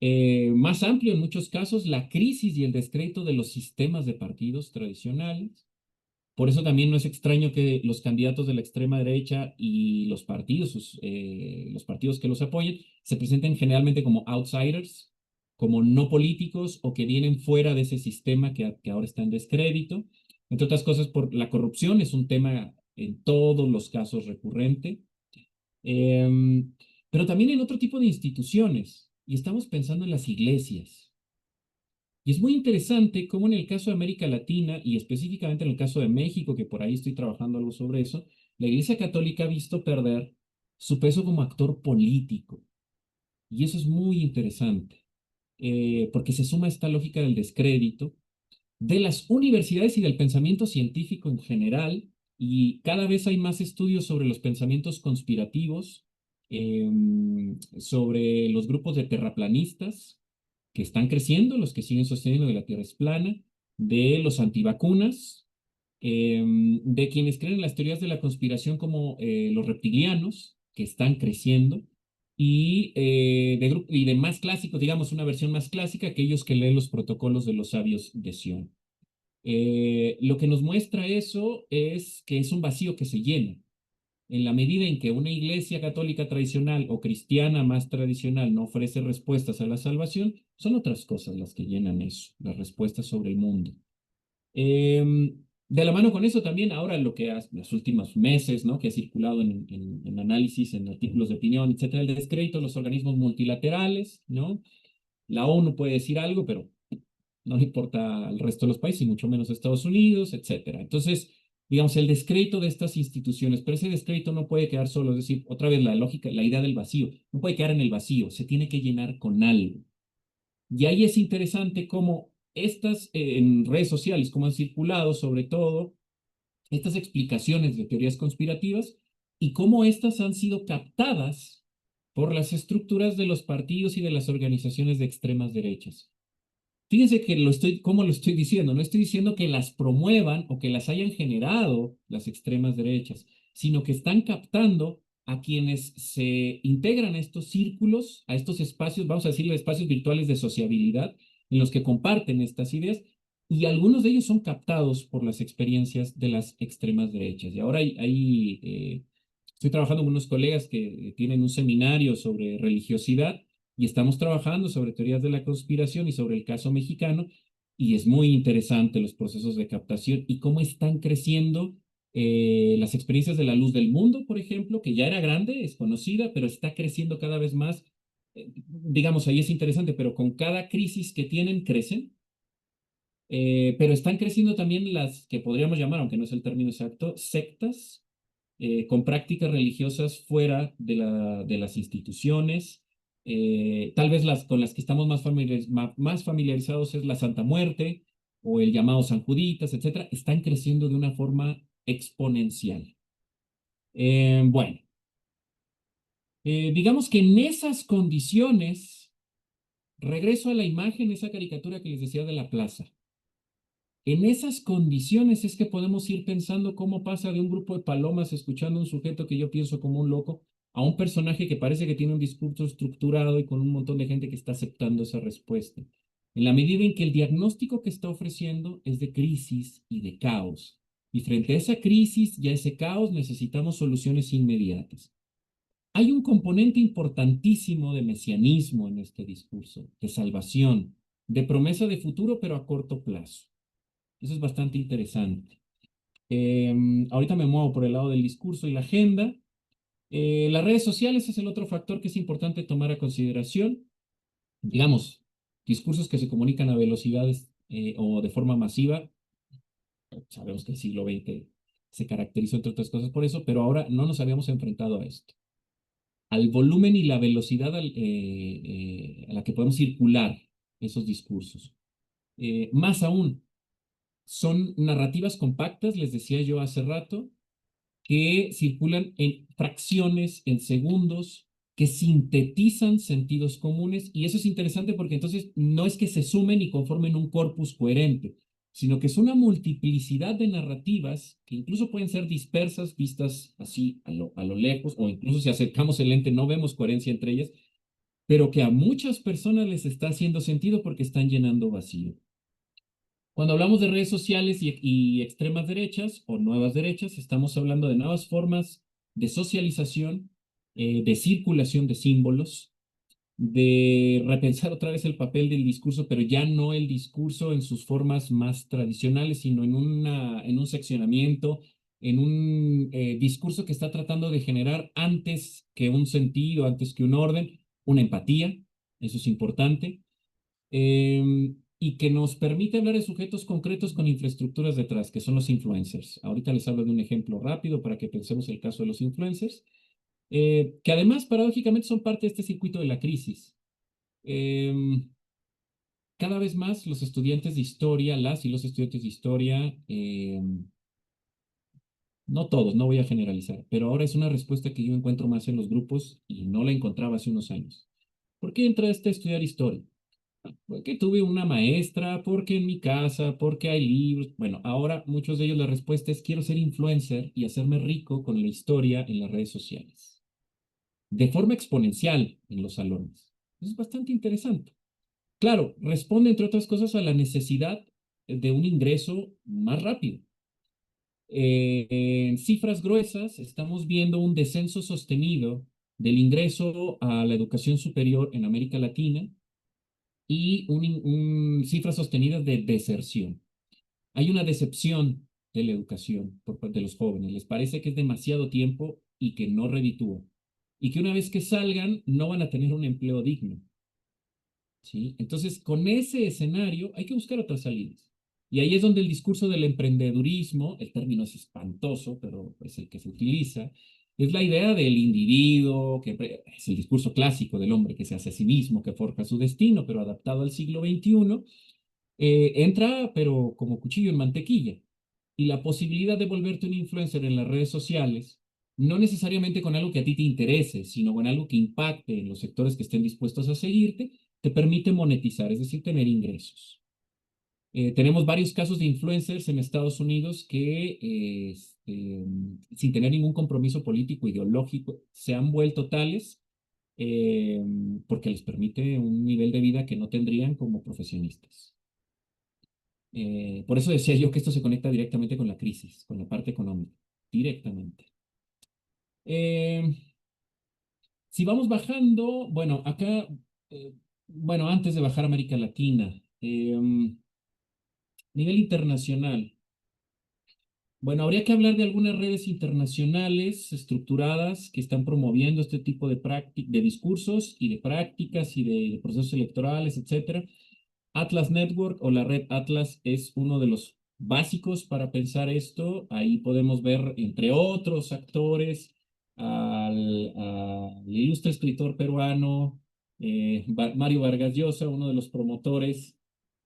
Más amplio en muchos casos, la crisis y el descrédito de los sistemas de partidos tradicionales. Por eso también no es extraño que los candidatos de la extrema derecha y los partidos que los apoyen, se presenten generalmente como outsiders, como no políticos o que vienen fuera de ese sistema que ahora está en descrédito. Entre otras cosas, por la corrupción es un tema en todos los casos recurrente. Em, pero también en otro tipo de instituciones, y estamos pensando en las iglesias. Y es muy interesante cómo en el caso de América Latina y específicamente en el caso de México, que por ahí estoy trabajando algo sobre eso, la Iglesia Católica ha visto perder su peso como actor político. Y eso es muy interesante, porque se suma esta lógica del descrédito de las universidades y del pensamiento científico en general, y cada vez hay más estudios sobre los pensamientos conspirativos, sobre los grupos de terraplanistas que están creciendo, los que siguen sosteniendo que la Tierra es plana, de los antivacunas, de quienes creen en las teorías de la conspiración como los reptilianos, que están creciendo, y de más clásicos, digamos, una versión más clásica, aquellos que leen los protocolos de los sabios de Sion. Lo que nos muestra eso es que es un vacío que se llena. En la medida en que una iglesia católica tradicional o cristiana más tradicional no ofrece respuestas a la salvación, son otras cosas las que llenan eso, las respuestas sobre el mundo. De la mano con eso también ahora lo que los últimos meses, ¿no? Que ha circulado en análisis, en artículos de opinión, etcétera, el descrédito de los organismos multilaterales, ¿no? La ONU puede decir algo, pero no le importa al resto de los países, y mucho menos a Estados Unidos, etcétera. Entonces, digamos, el descrédito de estas instituciones, pero ese descrédito no puede quedar solo, es decir, otra vez la lógica, la idea del vacío, no puede quedar en el vacío, se tiene que llenar con algo. Y ahí es interesante cómo estas en redes sociales, cómo han circulado sobre todo estas explicaciones de teorías conspirativas y cómo estas han sido captadas por las estructuras de los partidos y de las organizaciones de extremas derechas. Fíjense que cómo lo estoy diciendo. No estoy diciendo que las promuevan o que las hayan generado las extremas derechas, sino que están captando a quienes se integran a estos círculos, a estos espacios, vamos a decirle espacios virtuales de sociabilidad, en los que comparten estas ideas, y algunos de ellos son captados por las experiencias de las extremas derechas. Y ahora estoy trabajando con unos colegas que tienen un seminario sobre religiosidad y estamos trabajando sobre teorías de la conspiración y sobre el caso mexicano, y es muy interesante los procesos de captación y cómo están creciendo las experiencias de la luz del mundo, por ejemplo, que ya era grande, es conocida, pero está creciendo cada vez más. Digamos, ahí es interesante, pero con cada crisis que tienen, crecen. Pero están creciendo también las que podríamos llamar, aunque no es el término exacto, sectas, con prácticas religiosas fuera de las instituciones. Tal vez las con las que estamos más familiarizados es la Santa Muerte o el llamado San Juditas, etcétera, están creciendo de una forma exponencial. Bueno, digamos que en esas condiciones, regreso a la imagen, esa caricatura que les decía de la plaza. En esas condiciones es que podemos ir pensando cómo pasa de un grupo de palomas escuchando a un sujeto que yo pienso como un loco a un personaje que parece que tiene un discurso estructurado y con un montón de gente que está aceptando esa respuesta. En la medida en que el diagnóstico que está ofreciendo es de crisis y de caos. Y frente a esa crisis y a ese caos necesitamos soluciones inmediatas. Hay un componente importantísimo de mesianismo en este discurso, de salvación, de promesa de futuro, pero a corto plazo. Eso es bastante interesante. Ahorita me muevo por el lado del discurso y la agenda. Las redes sociales es el otro factor que es importante tomar a consideración. Digamos, discursos que se comunican a velocidades o de forma masiva. Sabemos que el siglo XX se caracterizó, entre otras cosas, por eso, pero ahora no nos habíamos enfrentado a esto. Al volumen y la velocidad a la que podemos circular esos discursos. Más aún, son narrativas compactas, les decía yo hace rato, que circulan en fracciones, en segundos, que sintetizan sentidos comunes, y eso es interesante porque entonces no es que se sumen y conformen un corpus coherente, sino que es una multiplicidad de narrativas que incluso pueden ser dispersas, vistas así a lo lejos, o incluso si acercamos el lente no vemos coherencia entre ellas, pero que a muchas personas les está haciendo sentido porque están llenando vacío. Cuando hablamos de redes sociales y extremas derechas o nuevas derechas, estamos hablando de nuevas formas de socialización, de circulación de símbolos, de repensar otra vez el papel del discurso, pero ya no el discurso en sus formas más tradicionales, sino en un seccionamiento, en un discurso que está tratando de generar antes que un sentido, antes que un orden, una empatía, eso es importante, y que nos permite hablar de sujetos concretos con infraestructuras detrás, que son los influencers. Ahorita les hablo de un ejemplo rápido para que pensemos el caso de los influencers, que además paradójicamente son parte de este circuito de la crisis. Eh, Cada vez más los estudiantes de historia, las y los estudiantes de historia, no todos, no voy a generalizar, pero ahora es una respuesta que yo encuentro más en los grupos y no la encontraba hace unos años. ¿Por qué entraste a estudiar historia? Porque tuve una maestra, porque en mi casa, porque hay libros. Bueno, ahora muchos de ellos la respuesta es quiero ser influencer y hacerme rico con la historia en las redes sociales, de forma exponencial en los salones. Es bastante interesante. Claro, responde entre otras cosas a la necesidad de un ingreso más rápido. En cifras gruesas, estamos viendo un descenso sostenido del ingreso a la educación superior en América Latina y cifras sostenidas de deserción. Hay una decepción de la educación por parte de los jóvenes. Les parece que es demasiado tiempo y que no reditúa. Y que una vez que salgan, no van a tener un empleo digno. ¿Sí? Entonces, con ese escenario hay que buscar otras salidas. Y ahí es donde el discurso del emprendedurismo, el término es espantoso, pero es el que se utiliza, es la idea del individuo, que es el discurso clásico del hombre que se hace a sí mismo, que forja su destino, pero adaptado al siglo XXI, entra, pero como cuchillo en mantequilla. Y la posibilidad de volverte un influencer en las redes sociales, no necesariamente con algo que a ti te interese, sino con algo que impacte en los sectores que estén dispuestos a seguirte, te permite monetizar, es decir, tener ingresos. Tenemos varios casos de influencers en Estados Unidos que, sin tener ningún compromiso político, ideológico, se han vuelto tales eh, porque les permite un nivel de vida que no tendrían como profesionistas. Por eso decía yo que esto se conecta directamente con la crisis, con la parte económica, directamente. Eh, si vamos bajando, bueno, acá, eh, bueno, antes de bajar a América Latina, nivel internacional. Bueno, habría que hablar de algunas redes internacionales estructuradas que están promoviendo este tipo de discursos y de prácticas y de procesos electorales, etcétera. Atlas Network o la red Atlas es uno de los básicos para pensar esto. Ahí podemos ver, entre otros actores, al ilustre escritor peruano Mario Vargas Llosa, uno de los promotores,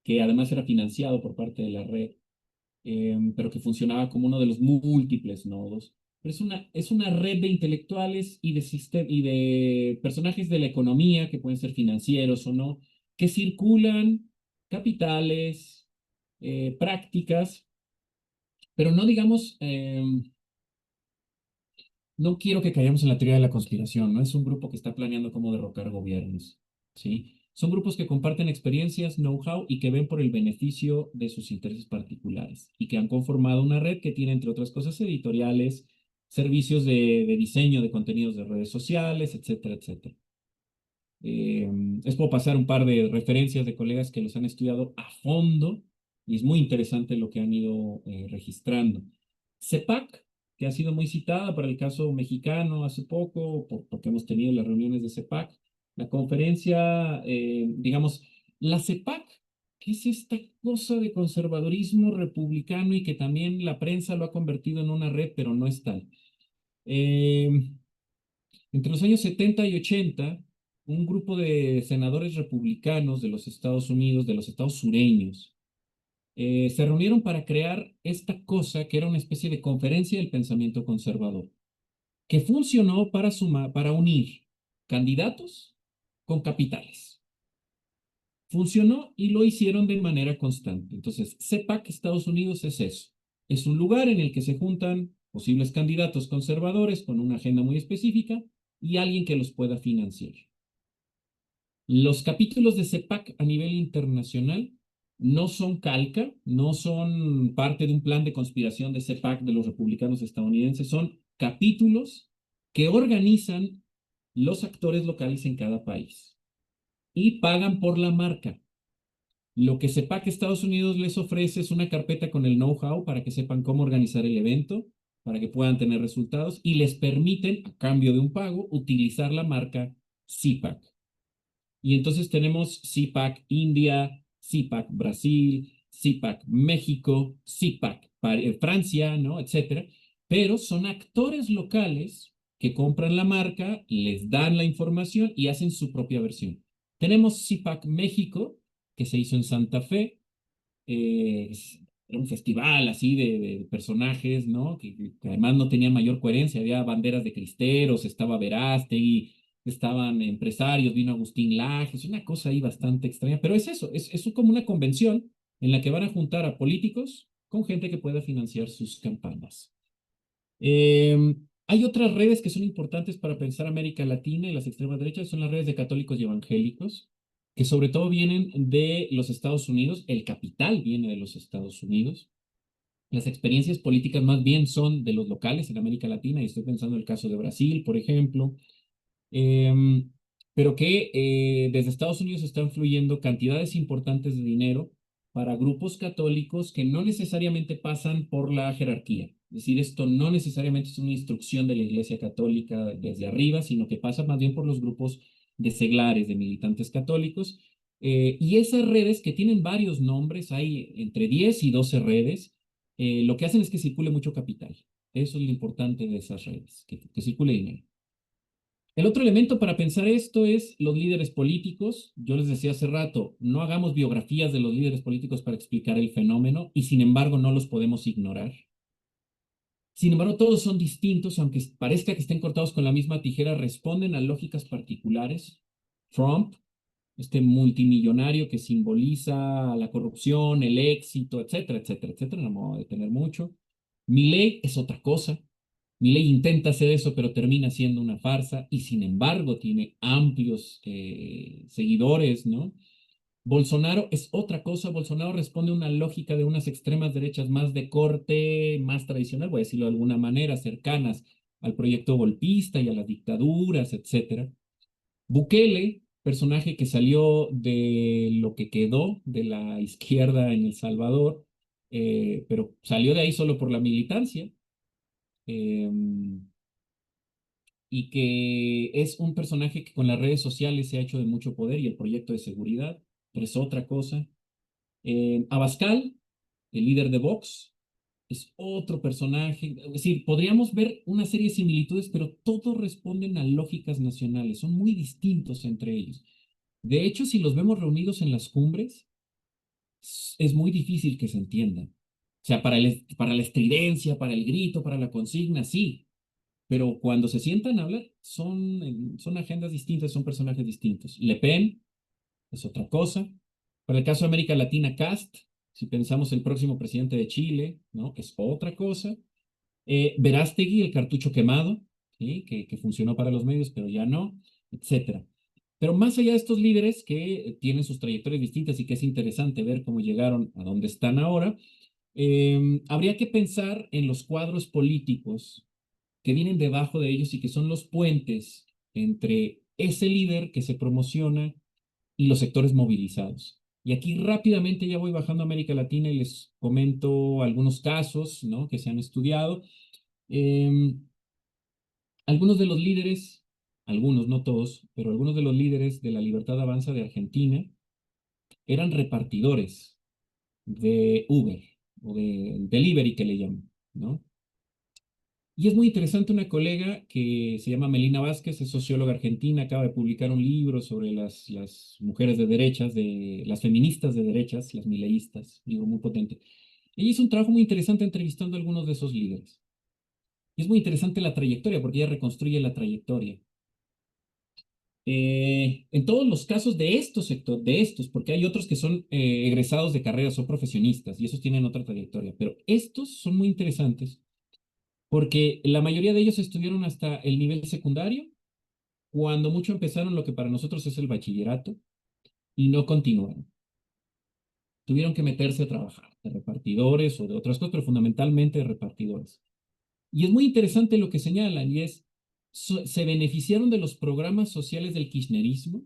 que además era financiado por parte de la red, pero que funcionaba como uno de los múltiples nodos. Pero es una red de intelectuales y de personajes de la economía, que pueden ser financieros o no, que circulan capitales, prácticas, pero no digamos, no quiero que caigamos en la teoría de la conspiración, no es un grupo que está planeando cómo derrocar gobiernos, ¿sí? Son grupos que comparten experiencias, know-how y que ven por el beneficio de sus intereses particulares y que han conformado una red que tiene, entre otras cosas, editoriales, servicios de diseño de contenidos de redes sociales, etcétera, etcétera. Les puedo pasar un par de referencias de colegas que los han estudiado a fondo y es muy interesante lo que han ido registrando. CEPAC, que ha sido muy citada para el caso mexicano hace poco, porque hemos tenido las reuniones de CEPAC. La conferencia, digamos, la CEPAC, que es esta cosa de conservadurismo republicano y que también la prensa lo ha convertido en una red, pero no es tal. Eh, Entre los años 70 y 80, un grupo de senadores republicanos de los Estados Unidos, de los estados sureños, se reunieron para crear esta cosa que era una especie de conferencia del pensamiento conservador, que funcionó para unir candidatos con capitales. Funcionó y lo hicieron de manera constante. Entonces, CEPAC Estados Unidos es eso. Es un lugar en el que se juntan posibles candidatos conservadores con una agenda muy específica y alguien que los pueda financiar. Los capítulos de CEPAC a nivel internacional no son calca, no son parte de un plan de conspiración de CEPAC de los republicanos estadounidenses, son capítulos que organizan los actores locales en cada país y pagan por la marca. Lo que CEPAC Estados Unidos les ofrece es una carpeta con el know-how para que sepan cómo organizar el evento, para que puedan tener resultados y les permiten, a cambio de un pago, utilizar la marca CIPAC. Y entonces tenemos CIPAC India, CIPAC Brasil, CIPAC México, CIPAC Francia, ¿no? Etcétera. Pero son actores locales que compran la marca, les dan la información y hacen su propia versión. Tenemos CIPAC México, que se hizo en Santa Fe. eh, Era un festival así de personajes, ¿no? Que además no tenía mayor coherencia. Había banderas de cristeros, estaba Verástegui, estaban empresarios, vino Agustín Lajes, una cosa ahí bastante extraña. Pero es eso, es como una convención en la que van a juntar a políticos con gente que pueda financiar sus campañas. Hay otras redes que son importantes para pensar América Latina y las extremas derechas, son las redes de católicos y evangélicos, que sobre todo vienen de los Estados Unidos, el capital viene de los Estados Unidos, las experiencias políticas más bien son de los locales en América Latina, y estoy pensando en el caso de Brasil, por ejemplo, em, pero que desde Estados Unidos están fluyendo cantidades importantes de dinero para grupos católicos que no necesariamente pasan por la jerarquía. Es decir, esto no necesariamente es una instrucción de la Iglesia Católica desde arriba, sino que pasa más bien por los grupos de seglares, de militantes católicos. Y esas redes que tienen varios nombres, hay entre 10 y 12 redes, lo que hacen es que circule mucho capital. Eso es lo importante de esas redes, que circule dinero. El otro elemento para pensar esto es los líderes políticos. Yo les decía hace rato, no hagamos biografías de los líderes políticos para explicar el fenómeno y sin embargo no los podemos ignorar. Sin embargo, todos son distintos, aunque parezca que estén cortados con la misma tijera, responden a lógicas particulares. Trump, este multimillonario que simboliza la corrupción, el éxito, etcétera, etcétera, etcétera, no me voy a detener mucho. Milei es otra cosa. Milei intenta hacer eso, pero termina siendo una farsa y sin embargo tiene amplios seguidores, ¿no? Bolsonaro es otra cosa. Bolsonaro responde a una lógica de unas extremas derechas más de corte, más tradicional, voy a decirlo de alguna manera, cercanas al proyecto golpista y a las dictaduras, etcétera. Bukele, personaje que salió de lo que quedó de la izquierda en El Salvador, pero salió de ahí solo por la militancia. Eh, y que es un personaje que con las redes sociales se ha hecho de mucho poder y el proyecto de seguridad, pero es otra cosa. Abascal, el líder de Vox, es otro personaje. Es decir, podríamos ver una serie de similitudes, pero todos responden a lógicas nacionales, son muy distintos entre ellos. De hecho, si los vemos reunidos en las cumbres, es muy difícil que se entiendan. O sea, para la estridencia, para el grito, para la consigna, sí, pero cuando se sientan a hablar, son agendas distintas, son personajes distintos. Le Pen es otra cosa. Para el caso de América Latina, Cast, si pensamos el próximo presidente de Chile, ¿no? Es otra cosa. Verástegui, el cartucho quemado, ¿sí? Que funcionó para los medios, pero ya no, etcétera. Pero más allá de estos líderes que tienen sus trayectorias distintas y que es interesante ver cómo llegaron a donde están ahora, habría que pensar en los cuadros políticos que vienen debajo de ellos y que son los puentes entre ese líder que se promociona y los sectores movilizados. Y aquí rápidamente ya voy bajando a América Latina y les comento algunos casos, ¿no? Que se han estudiado. Eh, Algunos de los líderes, algunos, no todos, pero algunos de los líderes de la Libertad Avanza de Argentina eran repartidores de Uber o de delivery que le llaman, ¿no? Y es muy interesante una colega que se llama Melina Vázquez, es socióloga argentina, acaba de publicar un libro sobre las mujeres de derechas, de las feministas de derechas, las mileístas, un libro muy potente. Ella hizo un trabajo muy interesante entrevistando a algunos de esos líderes. Y es muy interesante la trayectoria, porque ella reconstruye la trayectoria. En todos los casos de estos sectores, de estos, porque hay otros que son egresados de carreras, son profesionistas y esos tienen otra trayectoria, pero estos son muy interesantes porque la mayoría de ellos estudiaron hasta el nivel secundario cuando mucho empezaron lo que para nosotros es el bachillerato y no continuaron. Tuvieron que meterse a trabajar de repartidores o de otras cosas, pero fundamentalmente de repartidores. Y es muy interesante lo que señalan, y es, se beneficiaron de los programas sociales del kirchnerismo,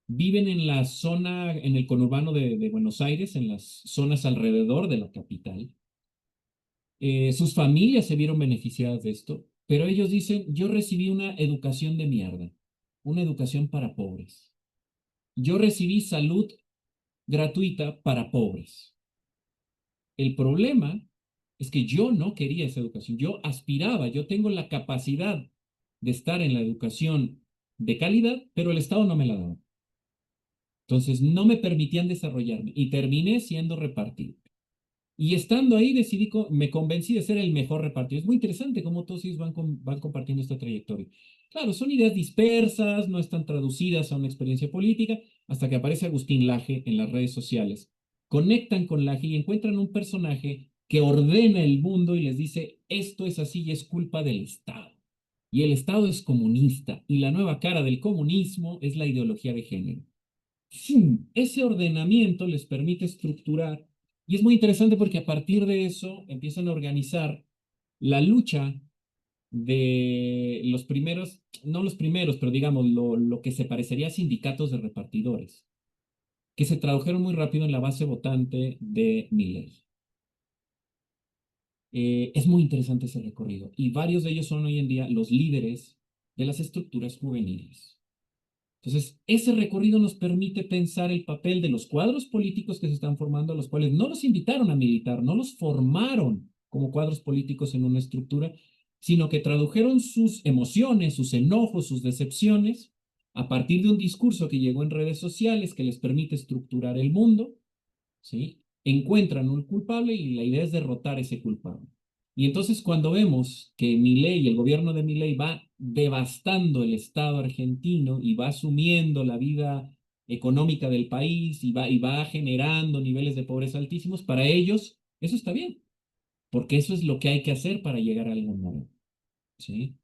viven en la zona, en el conurbano de Buenos Aires, en las zonas alrededor de la capital. Sus familias se vieron beneficiadas de esto, pero ellos dicen, yo recibí una educación de mierda, una educación para pobres. Yo recibí salud gratuita para pobres. El problema es que yo no quería esa educación, yo aspiraba, yo tengo la capacidad de estar en la educación de calidad, pero el Estado no me la daba. Entonces no me permitían desarrollarme y terminé siendo repartido. Y estando ahí decidí, me convencí de ser el mejor repartido. Es muy interesante cómo todos ellos van compartiendo esta trayectoria. Claro, son ideas dispersas, no están traducidas a una experiencia política, hasta que aparece Agustín Laje en las redes sociales. Conectan con Laje y encuentran un personaje que ordena el mundo y les dice, esto es así y es culpa del Estado. Y el Estado es comunista y la nueva cara del comunismo es la ideología de género. Ese ordenamiento les permite estructurar, y es muy interesante porque a partir de eso empiezan a organizar la lucha de los primeros, no los primeros, pero digamos lo que se parecería a sindicatos de repartidores, que se tradujeron muy rápido en la base votante de Milei. Es muy interesante ese recorrido y varios de ellos son hoy en día los líderes de las estructuras juveniles. Entonces, ese recorrido nos permite pensar el papel de los cuadros políticos que se están formando, a los cuales no los invitaron a militar, no los formaron como cuadros políticos en una estructura, sino que tradujeron sus emociones, sus enojos, sus decepciones, a partir de un discurso que llegó en redes sociales que les permite estructurar el mundo, ¿sí? Encuentran un culpable y la idea es derrotar a ese culpable. Y entonces cuando vemos que Milei, el gobierno de Milei va devastando el Estado argentino y va asumiendo la vida económica del país y va generando niveles de pobreza altísimos, para ellos eso está bien, porque eso es lo que hay que hacer para llegar a algo nuevo, ¿sí?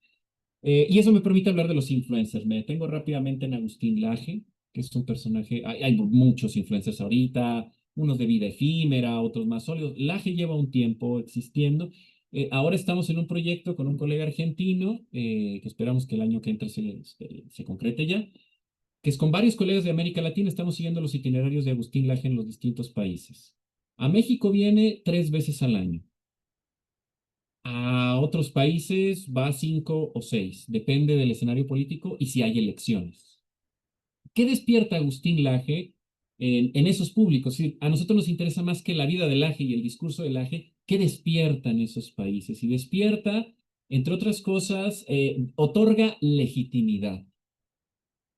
Y eso me permite hablar de los influencers. Me detengo rápidamente en Agustín Laje, que es un personaje, hay muchos influencers ahorita, unos de vida efímera, otros más sólidos. Laje lleva un tiempo existiendo. Ahora estamos en un proyecto con un colega argentino, que esperamos que el año que entra se concrete ya, que es con varios colegas de América Latina, estamos siguiendo los itinerarios de Agustín Laje en los distintos países. A México viene 3 veces al año. A otros países va 5 o 6, depende del escenario político y si hay elecciones. ¿Qué despierta Agustín Laje en esos públicos? Sí, a nosotros nos interesa más que la vida de Laje y el discurso de Laje, ¿qué despierta en esos países? Y despierta, entre otras cosas, otorga legitimidad.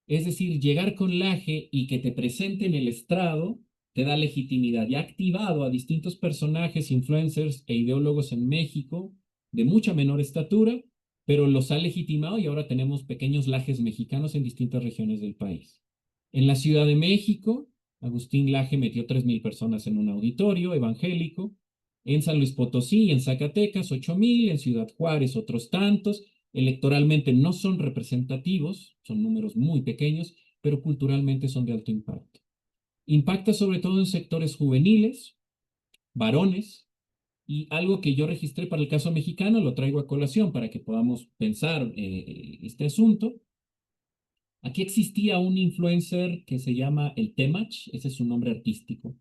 Es decir, llegar con Laje y que te presenten el estrado te da legitimidad y ha activado a distintos personajes, influencers e ideólogos en México de mucha menor estatura, pero los ha legitimado y ahora tenemos pequeños Lajes mexicanos en distintas regiones del país. En la Ciudad de México, Agustín Laje metió 3,000 personas en un auditorio evangélico. En San Luis Potosí y en Zacatecas, 8,000. En Ciudad Juárez, otros tantos. Electoralmente no son representativos, son números muy pequeños, pero culturalmente son de alto impacto. Impacta sobre todo en sectores juveniles, varones, y algo que yo registré para el caso mexicano, lo traigo a colación para que podamos pensar este asunto. Aquí existía un influencer que se llama el Temach, ese es su nombre artístico.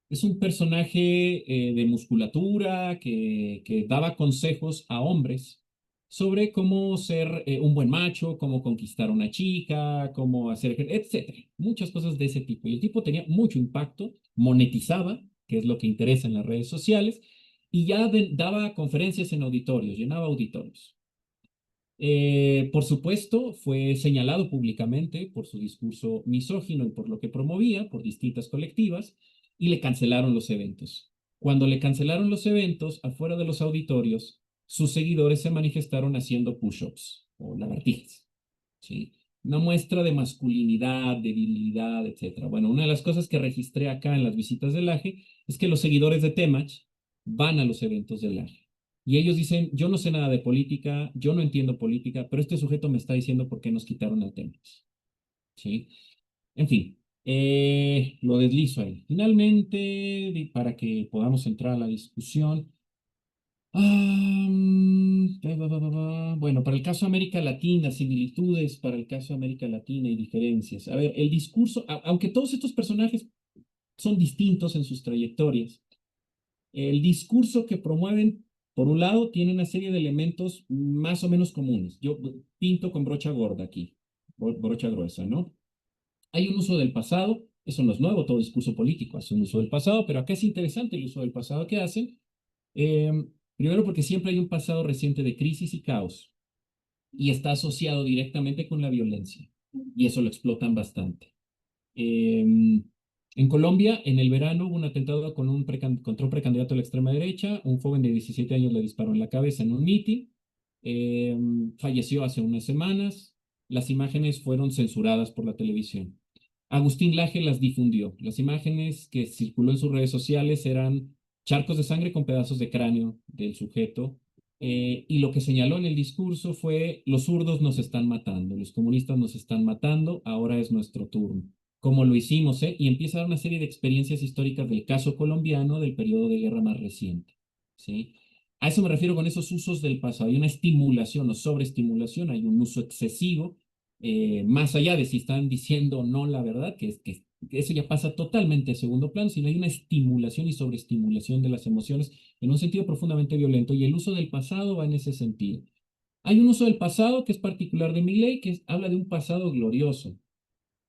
Es un personaje de musculatura que daba consejos a hombres sobre cómo ser un buen macho, cómo conquistar a una chica, cómo hacer, etcétera. Muchas cosas de ese tipo. Y el tipo tenía mucho impacto, monetizaba, que es lo que interesa en las redes sociales, y ya daba conferencias en auditorios, llenaba auditorios. Por supuesto, fue señalado públicamente por su discurso misógino y por lo que promovía por distintas colectivas y le cancelaron los eventos. Cuando le cancelaron los eventos, afuera de los auditorios, sus seguidores se manifestaron haciendo push-ups o lagartijas, ¿sí? Una muestra de masculinidad, de virilidad, etc. Bueno, una de las cosas que registré acá en las visitas del AGE es que los seguidores de Temach van a los eventos del AGE. Y ellos dicen, yo no sé nada de política, yo no entiendo política, pero este sujeto me está diciendo por qué nos quitaron el tema. ¿Sí? En fin, lo deslizo ahí. Finalmente, para que podamos entrar a la discusión, bueno, para el caso América Latina, similitudes para el caso América Latina y diferencias. A ver, el discurso, aunque todos estos personajes son distintos en sus trayectorias, el discurso que promueven, por un lado, tiene una serie de elementos más o menos comunes. Yo pinto con brocha gorda aquí, brocha gruesa, ¿no? Hay un uso del pasado, eso no es nuevo, todo discurso político hace un uso del pasado, pero acá es interesante el uso del pasado que hacen. Eh, Primero porque siempre hay un pasado reciente de crisis y caos y está asociado directamente con la violencia y eso lo explotan bastante. Eh, en Colombia, en el verano, hubo un atentado contra un precandidato de la extrema derecha. Un joven de 17 años le disparó en la cabeza en un mitin. Eh, Falleció hace unas semanas. Las imágenes fueron censuradas por la televisión. Agustín Laje las difundió. Las imágenes que circuló en sus redes sociales eran charcos de sangre con pedazos de cráneo del sujeto. Y lo que señaló en el discurso fue, los zurdos nos están matando, los comunistas nos están matando, ahora es nuestro turno. Como lo hicimos, ¿eh? Y empieza a dar una serie de experiencias históricas del caso colombiano del periodo de guerra más reciente, ¿sí? A eso me refiero con esos usos del pasado. Hay una estimulación o sobreestimulación, hay un uso excesivo, más allá de si están diciendo o no la verdad, que eso ya pasa totalmente a segundo plano, sino hay una estimulación y sobreestimulación de las emociones en un sentido profundamente violento, y el uso del pasado va en ese sentido. Hay un uso del pasado que es particular de Milei, que habla de un pasado glorioso,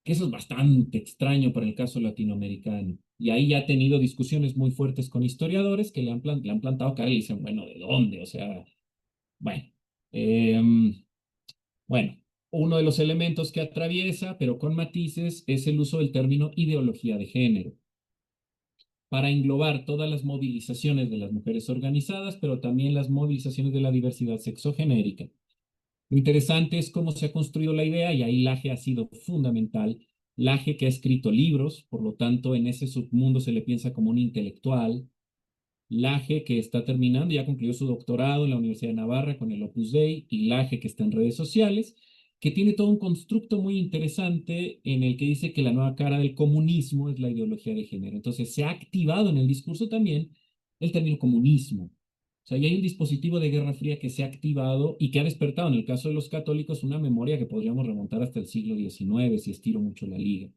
que eso es bastante extraño para el caso latinoamericano. Y ahí ya ha tenido discusiones muy fuertes con historiadores que le han plantado cara y le dicen, bueno, ¿de dónde? O sea, bueno. em, bueno, uno de los elementos que atraviesa, pero con matices, es el uso del término ideología de género para englobar todas las movilizaciones de las mujeres organizadas, pero también las movilizaciones de la diversidad sexogenérica. Lo interesante es cómo se ha construido la idea, y ahí Laje ha sido fundamental. Laje, que ha escrito libros, por lo tanto en ese submundo se le piensa como un intelectual. Laje, que está terminando, ya concluyó su doctorado en la Universidad de Navarra con el Opus Dei, y Laje, que está en redes sociales, que tiene todo un constructo muy interesante en el que dice que la nueva cara del comunismo es la ideología de género. Entonces se ha activado en el discurso también el término comunismo. O sea, ya hay un dispositivo de Guerra Fría que se ha activado y que ha despertado, en el caso de los católicos, una memoria que podríamos remontar hasta el siglo XIX, si estiro mucho la liga.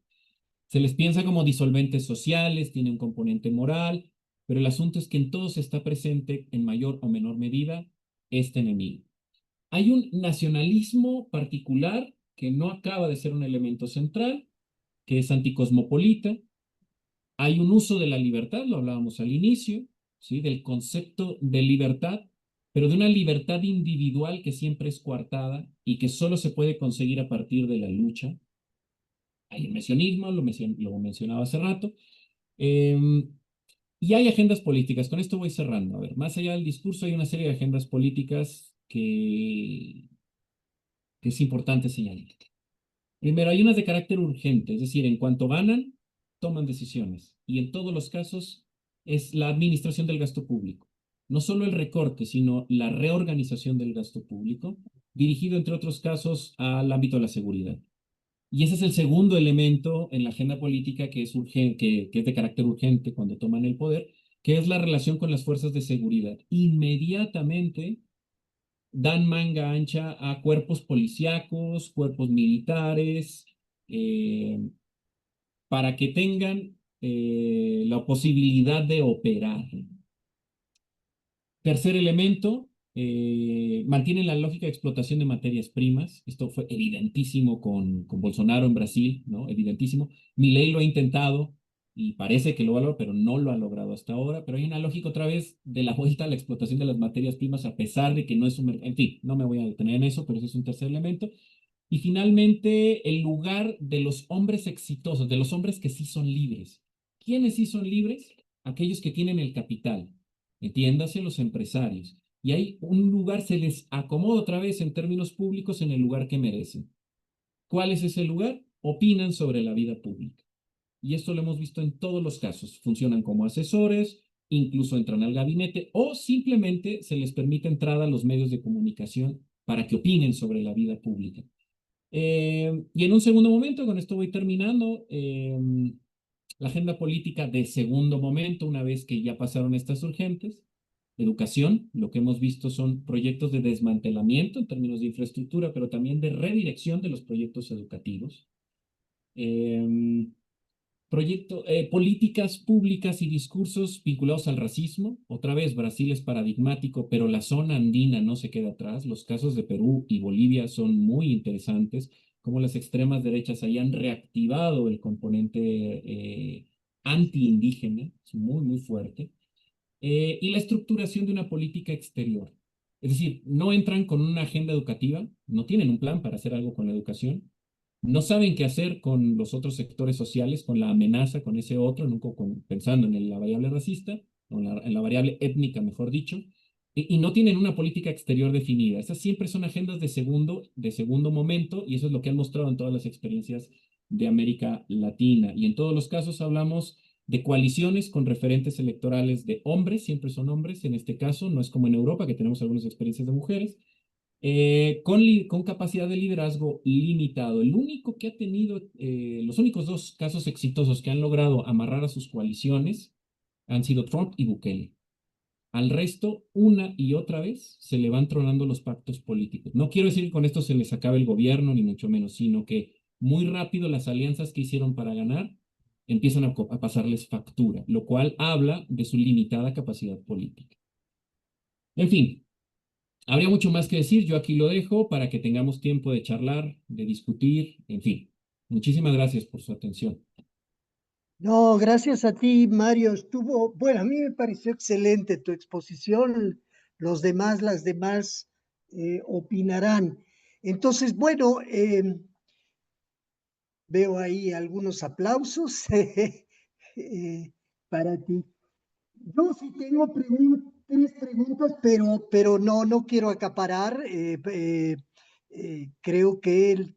Se les piensa como disolventes sociales, tiene un componente moral, pero el asunto es que en todos está presente, en mayor o menor medida, este enemigo. Hay un nacionalismo particular que no acaba de ser un elemento central, que es anticosmopolita. Hay un uso de la libertad, lo hablábamos al inicio, ¿sí? Del concepto de libertad, pero de una libertad individual que siempre es coartada y que solo se puede conseguir a partir de la lucha. Hay el mencionismo, lo mencionaba hace rato. Eh, y hay agendas políticas, con esto voy cerrando. A ver, más allá del discurso hay una serie de agendas políticas que es importante señalar. Primero, hay unas de carácter urgente, es decir, en cuanto ganan, toman decisiones. Y en todos los casos es la administración del gasto público. No solo el recorte, sino la reorganización del gasto público, dirigido, entre otros casos, al ámbito de la seguridad. Y ese es el segundo elemento en la agenda política que es urgente, que es de carácter urgente cuando toman el poder, que es la relación con las fuerzas de seguridad. Inmediatamente dan manga ancha a cuerpos policíacos, cuerpos militares, eh, para que tengan la posibilidad de operar. Tercer elemento, mantienen la lógica de explotación de materias primas. Esto fue evidentísimo con Bolsonaro en Brasil, ¿no? Evidentísimo. Milei lo ha intentado y parece que lo va a lograr, pero no lo ha logrado hasta ahora. Pero hay una lógica otra vez de la vuelta a la explotación de las materias primas, a pesar de que no es un mercado. En fin, no me voy a detener en eso, pero ese es un tercer elemento. Y finalmente, el lugar de los hombres exitosos, de los hombres que sí son libres. ¿Quiénes sí son libres? Aquellos que tienen el capital, entiéndase los empresarios. Y hay un lugar, se les acomoda otra vez en términos públicos en el lugar que merecen. ¿Cuál es ese lugar? Opinan sobre la vida pública. Y esto lo hemos visto en todos los casos. Funcionan como asesores, incluso entran al gabinete o simplemente se les permite entrada a los medios de comunicación para que opinen sobre la vida pública. Y en un segundo momento, con esto voy terminando, la agenda política de segundo momento, una vez que ya pasaron estas urgentes, educación, lo que hemos visto son proyectos de desmantelamiento en términos de infraestructura, pero también de redirección de los proyectos educativos. Eh, Políticas públicas y discursos vinculados al racismo. Otra vez, Brasil es paradigmático, pero la zona andina no se queda atrás. Los casos de Perú y Bolivia son muy interesantes, como las extremas derechas hayan reactivado el componente anti-indígena, es muy, muy fuerte. Y la estructuración de una política exterior. Es decir, no entran con una agenda educativa, no tienen un plan para hacer algo con la educación, no saben qué hacer con los otros sectores sociales, con la amenaza, con ese otro, nunca pensando en la variable racista, o en la variable étnica, mejor dicho, y no tienen una política exterior definida. Esas siempre son agendas de segundo momento, y eso es lo que han mostrado en todas las experiencias de América Latina. Y en todos los casos hablamos de coaliciones con referentes electorales de hombres, siempre son hombres, en este caso, no es como en Europa, que tenemos algunas experiencias de mujeres, con capacidad de liderazgo limitado. El único que ha tenido, los únicos dos casos exitosos que han logrado amarrar a sus coaliciones han sido Trump y Bukele. Al resto, una y otra vez, se le van tronando los pactos políticos. No quiero decir que con esto se les acabe el gobierno, ni mucho menos, sino que muy rápido las alianzas que hicieron para ganar empiezan a pasarles factura, lo cual habla de su limitada capacidad política. En fin, habría mucho más que decir, yo aquí lo dejo para que tengamos tiempo de charlar, de discutir, en fin. Muchísimas gracias por su atención. No, gracias a ti, Mario. Bueno, a mí me pareció excelente tu exposición. Las demás opinarán. Entonces, bueno, veo ahí algunos aplausos para ti. Yo sí tengo tres preguntas, pero no quiero acaparar. Creo que,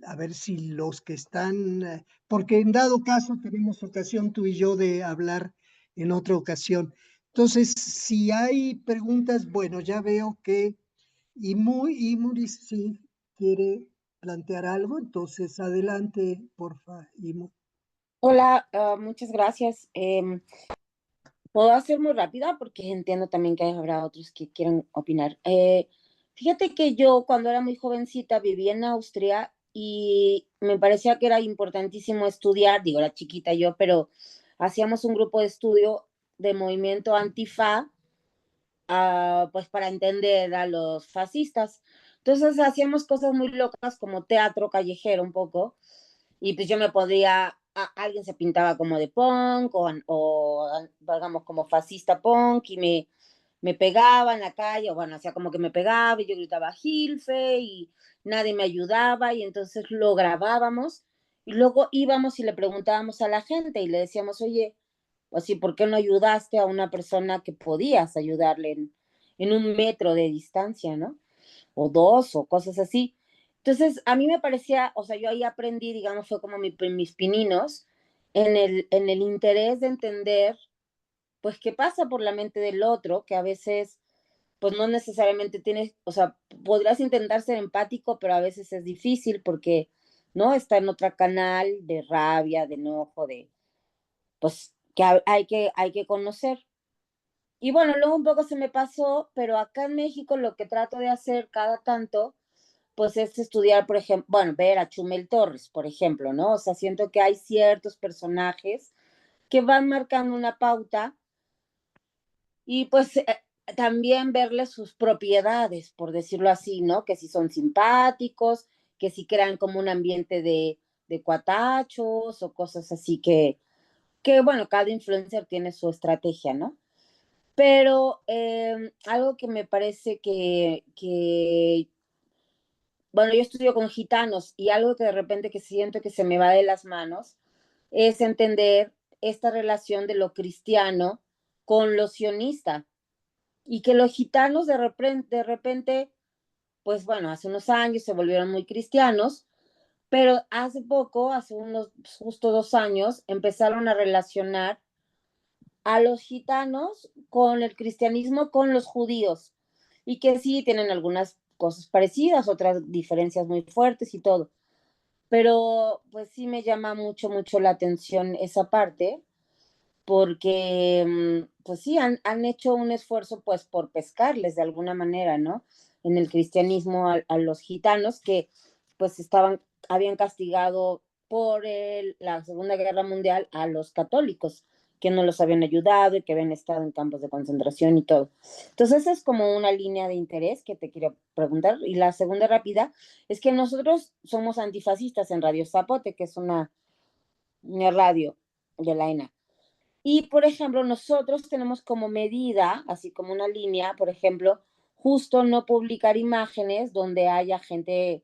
a ver si los que están, porque en dado caso tenemos ocasión tú y yo de hablar en otra ocasión. Entonces, si hay preguntas, bueno, ya veo que Imuri sí quiere plantear algo, entonces adelante, porfa, Imu. Hola, muchas gracias. Puedo hacer muy rápida porque entiendo también que habrá otros que quieran opinar. Fíjate que yo cuando era muy jovencita vivía en Austria y me parecía que era importantísimo estudiar, digo, era chiquita yo, pero hacíamos un grupo de estudio de movimiento antifa, pues para entender a los fascistas. Entonces hacíamos cosas muy locas como teatro callejero un poco y pues yo me podría, alguien se pintaba como de punk o digamos como fascista punk y me pegaba en la calle, o bueno, hacía como que me pegaba y yo gritaba Hilfe y nadie me ayudaba y entonces lo grabábamos y luego íbamos y le preguntábamos a la gente y le decíamos, oye, o sí, ¿por qué no ayudaste a una persona que podías ayudarle en un metro de distancia, ¿no? O dos, o cosas así. Entonces, a mí me parecía, o sea, yo ahí aprendí, digamos, fue como mis pininos en el interés de entender, pues, qué pasa por la mente del otro, que a veces, pues, no necesariamente tienes, o sea, podrías intentar ser empático, pero a veces es difícil porque, ¿no? Está en otro canal de rabia, de enojo, de, pues, que hay que conocer. Y bueno, luego un poco se me pasó, pero acá en México lo que trato de hacer cada tanto pues es estudiar, por ejemplo, bueno, ver a Chumel Torres, por ejemplo, ¿no? O sea, siento que hay ciertos personajes que van marcando una pauta y pues también verles sus propiedades, por decirlo así, ¿no? Que si son simpáticos, que si crean como un ambiente de cuatachos o cosas así que, bueno, cada influencer tiene su estrategia, ¿no? Pero algo que me parece que bueno, yo estudio con gitanos y algo que de repente que siento que se me va de las manos es entender esta relación de lo cristiano con lo sionista y que los gitanos de repente, pues bueno, hace unos años se volvieron muy cristianos, pero hace poco, hace unos justo 2 años, empezaron a relacionar a los gitanos con el cristianismo, con los judíos, y que sí tienen algunas cosas parecidas, otras diferencias muy fuertes y todo. Pero pues sí me llama mucho, mucho la atención esa parte, porque pues sí, han hecho un esfuerzo pues por pescarles de alguna manera, ¿no? En el cristianismo a los gitanos que pues habían castigado por la Segunda Guerra Mundial a los católicos, que no los habían ayudado y que habían estado en campos de concentración y todo. Entonces esa es como una línea de interés que te quiero preguntar. Y la segunda rápida es que nosotros somos antifascistas en Radio Zapote, que es una radio de la ENA. Y, por ejemplo, nosotros tenemos como medida, así como una línea, por ejemplo, justo no publicar imágenes donde haya gente,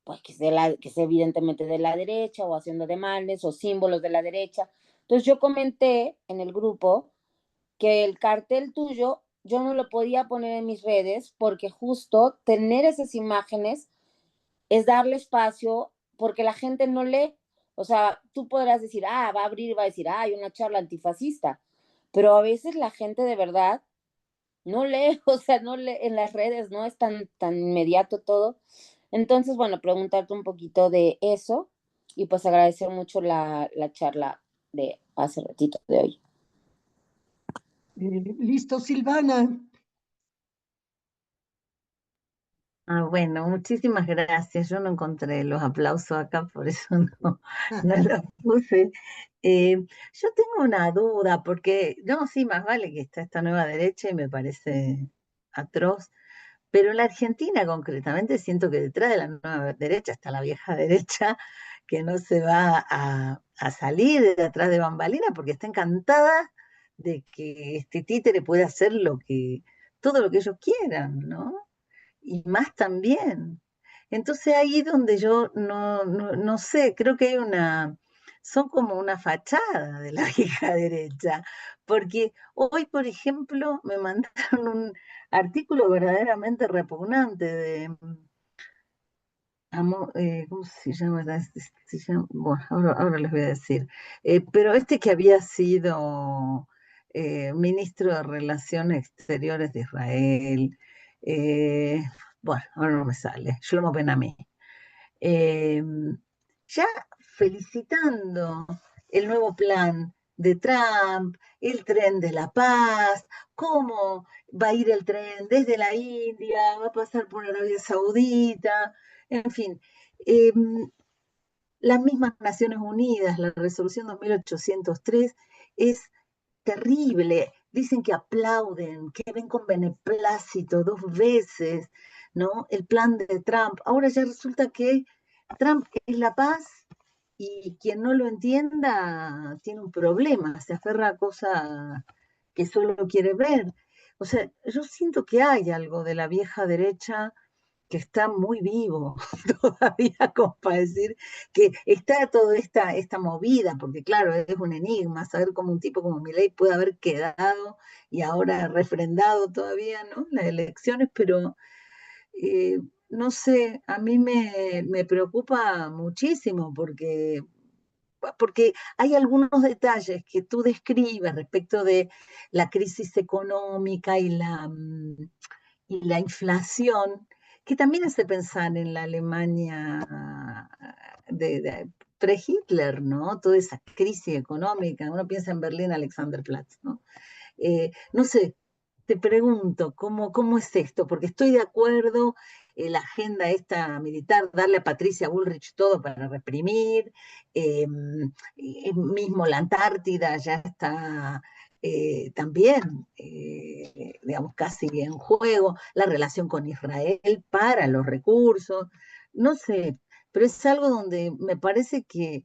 pues, que sea evidentemente de la derecha o haciendo ademanes o símbolos de la derecha. Entonces yo comenté en el grupo que el cartel tuyo yo no lo podía poner en mis redes porque justo tener esas imágenes es darle espacio porque la gente no lee. O sea, tú podrás decir, va a abrir y va a decir, hay una charla antifascista, pero a veces la gente de verdad no lee, o sea, no lee en las redes, no es tan inmediato todo. Entonces, bueno, preguntarte un poquito de eso y pues agradecer mucho la charla de hace ratito de hoy. Listo, Silvana. Bueno, muchísimas gracias. Yo no encontré los aplausos acá, por eso no los puse. Yo tengo una duda, porque no, sí, más vale que está esta nueva derecha y me parece atroz, pero en la Argentina concretamente siento que detrás de la nueva derecha está la vieja derecha, que no se va a salir de atrás de bambalina porque está encantada de que este títere puede hacer todo lo que ellos quieran, ¿no? Y más también. Entonces ahí donde yo no sé, creo que son como una fachada de la vieja derecha, porque hoy, por ejemplo, me mandaron un artículo verdaderamente repugnante ¿cómo se llama? Bueno, ahora les voy a decir. Pero este que había sido ministro de Relaciones Exteriores de Israel, eh, bueno, ahora no me sale, Shlomo Ben-Ammi, eh, ya felicitando el nuevo plan de Trump, el tren de la paz, cómo va a ir el tren desde la India, va a pasar por Arabia Saudita, en fin. Las mismas Naciones Unidas, la resolución 2803 es terrible. Dicen que aplauden, que ven con beneplácito 2 veces, ¿no? El plan de Trump. Ahora ya resulta que Trump es la paz y quien no lo entienda tiene un problema, se aferra a cosas que solo quiere ver. O sea, yo siento que hay algo de la vieja derecha que está muy vivo todavía, como para decir que está toda esta movida, porque claro, es un enigma saber cómo un tipo como Milei puede haber quedado y ahora refrendado todavía, ¿no? Las elecciones, pero no sé, a mí me preocupa muchísimo porque hay algunos detalles que tú describes respecto de la crisis económica y la inflación, que también hace pensar en la Alemania de pre-Hitler, ¿no? Toda esa crisis económica. Uno piensa en Berlín, Alexanderplatz, ¿no? No sé, te pregunto, ¿cómo es esto? Porque estoy de acuerdo, la agenda esta militar, darle a Patricia Bullrich todo para reprimir, mismo la Antártida ya está también, digamos, casi en juego, la relación con Israel para los recursos, no sé, pero es algo donde me parece que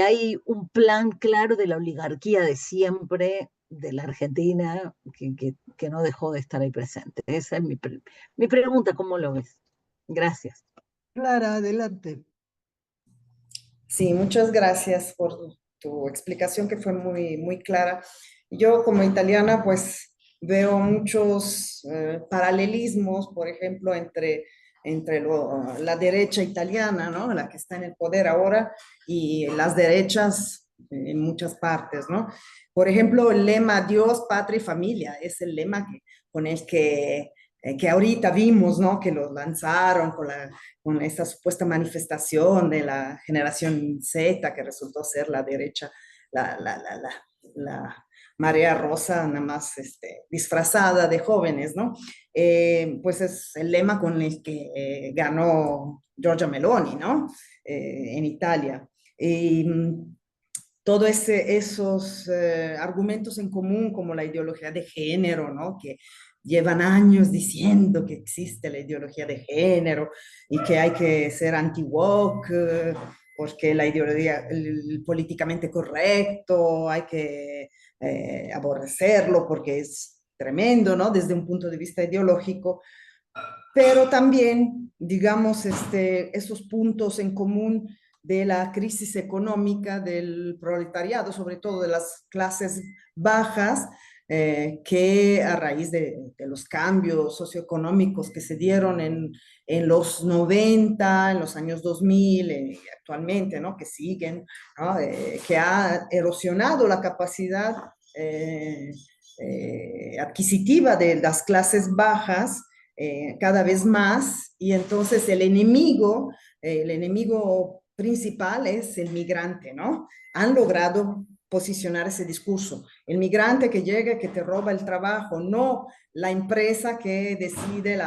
hay un plan claro de la oligarquía de siempre de la Argentina que no dejó de estar ahí presente. Esa es mi pregunta, ¿cómo lo ves? Gracias. Clara, adelante. Sí, muchas gracias por tu explicación que fue muy, muy clara. Yo como italiana pues veo muchos paralelismos, por ejemplo, entre la derecha italiana, ¿no? La que está en el poder ahora, y las derechas en muchas partes, ¿no? Por ejemplo, el lema Dios, patria y familia es el lema con el que ahorita vimos, ¿no? Que lo lanzaron con esta supuesta manifestación de la generación Z, que resultó ser la derecha, la marea rosa, nada más disfrazada de jóvenes, ¿no? Pues es el lema con el que ganó Giorgia Meloni, ¿no? En Italia. Y todos esos argumentos en común, como la ideología de género, ¿no? Que llevan años diciendo que existe la ideología de género y que hay que ser anti-woke, porque la ideología, el políticamente correcto, hay que aborrecerlo porque es tremendo, ¿no? Desde un punto de vista ideológico, pero también, digamos, esos puntos en común de la crisis económica del proletariado, sobre todo de las clases bajas, que a raíz de los cambios socioeconómicos que se dieron en los 90, en los años 2000, y actualmente, ¿no? Que siguen, ¿no? Que ha erosionado la capacidad adquisitiva de las clases bajas cada vez más, y entonces el enemigo principal es el migrante, ¿no? Han logrado posicionar ese discurso. El migrante que llega, que te roba el trabajo, no la empresa que decide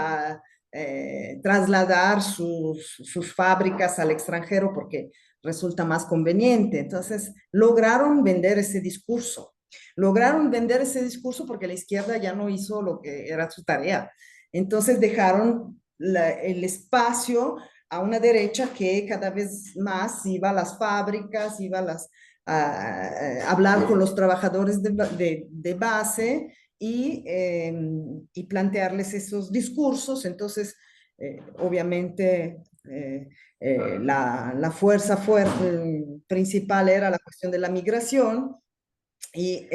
trasladar sus fábricas al extranjero porque resulta más conveniente. Entonces, lograron vender ese discurso. Lograron vender ese discurso porque la izquierda ya no hizo lo que era su tarea. Entonces dejaron el espacio a una derecha que cada vez más iba a las fábricas, iba a hablar con los trabajadores de base y plantearles esos discursos. Entonces, obviamente, la fuerza principal era la cuestión de la migración y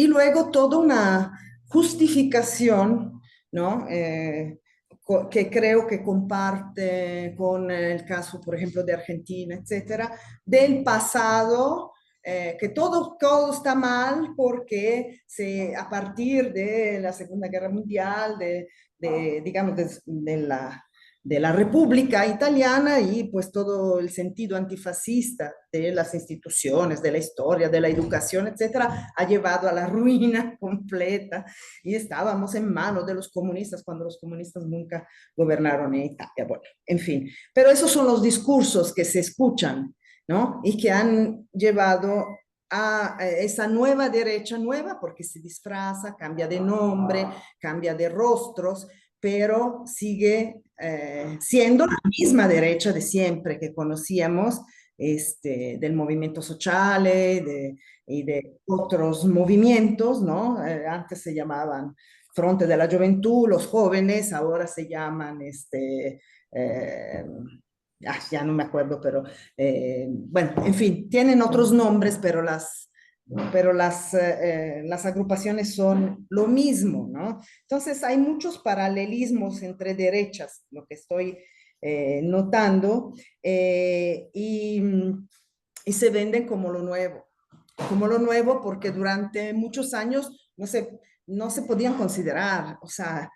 luego toda una justificación, ¿no? Que creo que comparte con el caso, por ejemplo, de Argentina, etcétera, del pasado, que todo está mal porque a partir de la Segunda Guerra Mundial, digamos, de la República Italiana y pues todo el sentido antifascista de las instituciones, de la historia, de la educación, etcétera, ha llevado a la ruina completa y estábamos en manos de los comunistas cuando los comunistas nunca gobernaron en Italia. Bueno, en fin, pero esos son los discursos que se escuchan, ¿no? Y que han llevado a esa nueva derecha, nueva porque se disfraza, cambia de nombre, cambia de rostros, pero sigue siendo la misma derecha de siempre que conocíamos, del movimiento sociale y de otros movimientos, ¿no? Antes se llamaban Fronte de la Juventud, los jóvenes, ahora se llaman, ya no me acuerdo, pero bueno, en fin, tienen otros nombres, pero las agrupaciones son lo mismo, ¿no? Entonces hay muchos paralelismos entre derechas, lo que estoy notando, y se venden como lo nuevo porque durante muchos años no se podían considerar, o sea,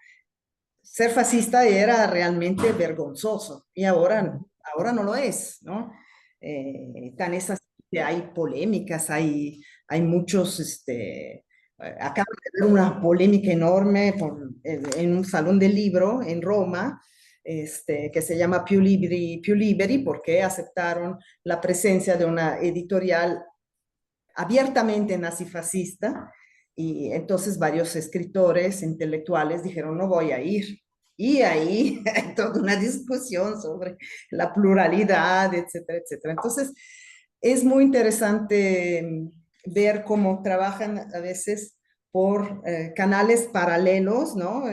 ser fascista era realmente vergonzoso y ahora no lo es, ¿no? Tan es así que hay polémicas, hay muchos, acabo de ver una polémica enorme en un salón del libro en Roma, que se llama Più Liberi, porque aceptaron la presencia de una editorial abiertamente nazifascista, y entonces varios escritores intelectuales dijeron, no voy a ir. Y ahí hay toda una discusión sobre la pluralidad, etcétera, etcétera. Entonces, es muy interesante ver cómo trabajan a veces por canales paralelos, ¿no?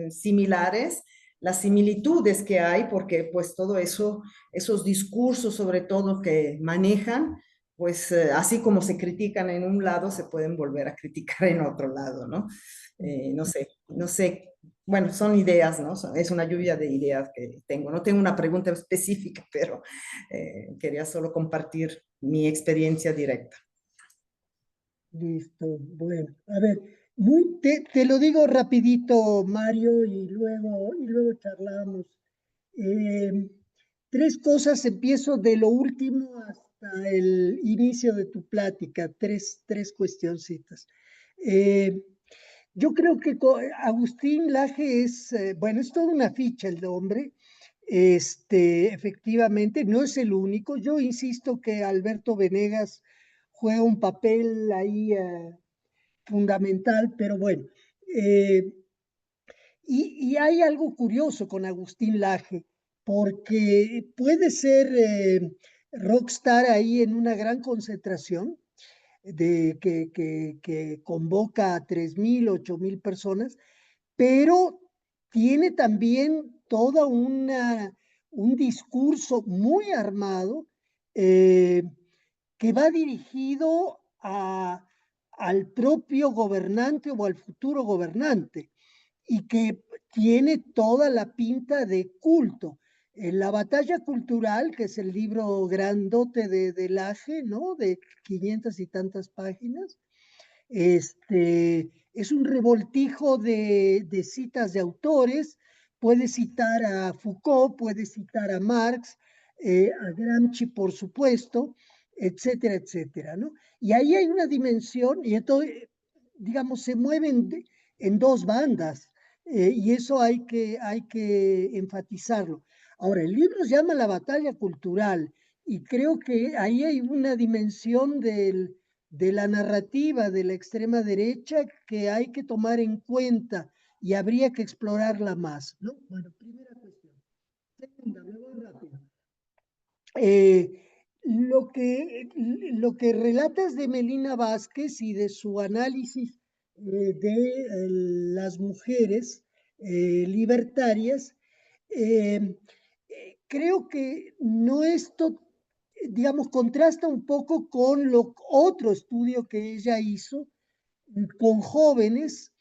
Similares, las similitudes que hay, porque pues todo eso, esos discursos sobre todo que manejan, pues así como se critican en un lado, se pueden volver a criticar en otro lado, ¿no? No sé, bueno, son ideas, ¿no? Es una lluvia de ideas que tengo. No tengo una pregunta específica, pero quería solo compartir mi experiencia directa. Listo, bueno, a ver, te lo digo rapidito, Mario, y luego charlamos. Eh, Tres cosas, empiezo de lo último hasta el inicio de tu plática, tres cuestioncitas. Eh, yo creo que Agustín Laje es, bueno, es toda una ficha el hombre. Efectivamente, no es el único. Yo insisto que Alberto Venegas juega un papel ahí fundamental, pero bueno. eh, y hay algo curioso con Agustín Laje, porque puede ser rockstar ahí en una gran concentración que convoca a 3.000, 8.000 personas, pero tiene también toda un discurso muy armado eh, que va dirigido al propio gobernante o al futuro gobernante y que tiene toda la pinta de culto. En La batalla cultural, que es el libro grandote de Laje, ¿no? De 500 y tantas páginas, es un revoltijo de citas de autores, puede citar a Foucault, puede citar a Marx, a Gramsci, por supuesto, etcétera, etcétera, ¿no? Y ahí hay una dimensión, y entonces, digamos, se mueven en dos bandas, y eso hay que enfatizarlo. Ahora, el libro se llama La batalla cultural, y creo que ahí hay una dimensión de la narrativa de la extrema derecha que hay que tomar en cuenta y habría que explorarla más, ¿no? Bueno, primera cuestión. Segunda, me voy rápido. Eh, lo que relatas de Melina Vázquez y de su análisis de las mujeres libertarias, creo que no esto, digamos, contrasta un poco con otro estudio que ella hizo con jóvenes,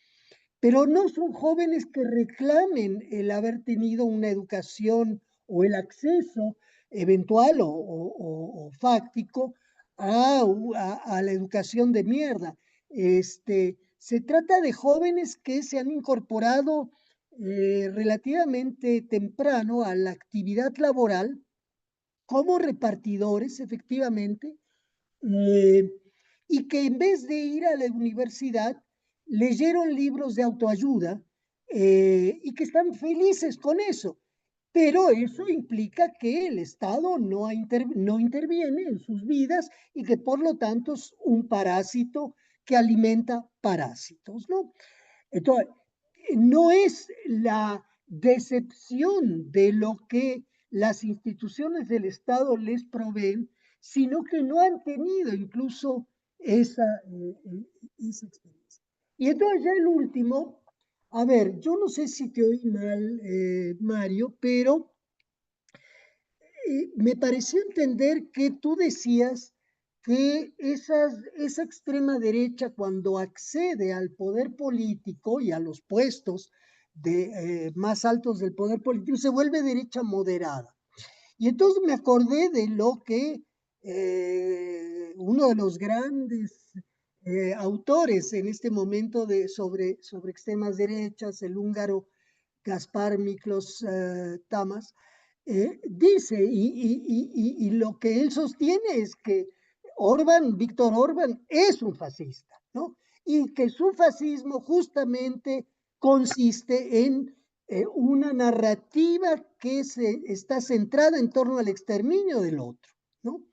pero no son jóvenes que reclamen el haber tenido una educación o el acceso eventual o fáctico a la educación de mierda. Se trata de jóvenes que se han incorporado relativamente temprano a la actividad laboral como repartidores, efectivamente, eh, y que en vez de ir a la universidad, leyeron libros de autoayuda y que están felices con eso. Pero eso implica que el Estado no interviene en sus vidas y que por lo tanto es un parásito que alimenta parásitos, ¿no? Entonces, no es la decepción de lo que las instituciones del Estado les proveen, sino que no han tenido incluso esa experiencia. Y entonces ya el último, a ver, yo no sé si te oí mal, Mario, pero me pareció entender que tú decías que esa extrema derecha cuando accede al poder político y a los puestos más altos del poder político se vuelve derecha moderada. Y entonces me acordé de lo que uno de los grandes autores en este momento sobre extremas derechas, el húngaro Gaspar Miklos Tamas, dice, y lo que él sostiene es que Víctor Orbán es un fascista, ¿no? Y que su fascismo justamente consiste en una narrativa que está centrada en torno al exterminio del otro, ¿no?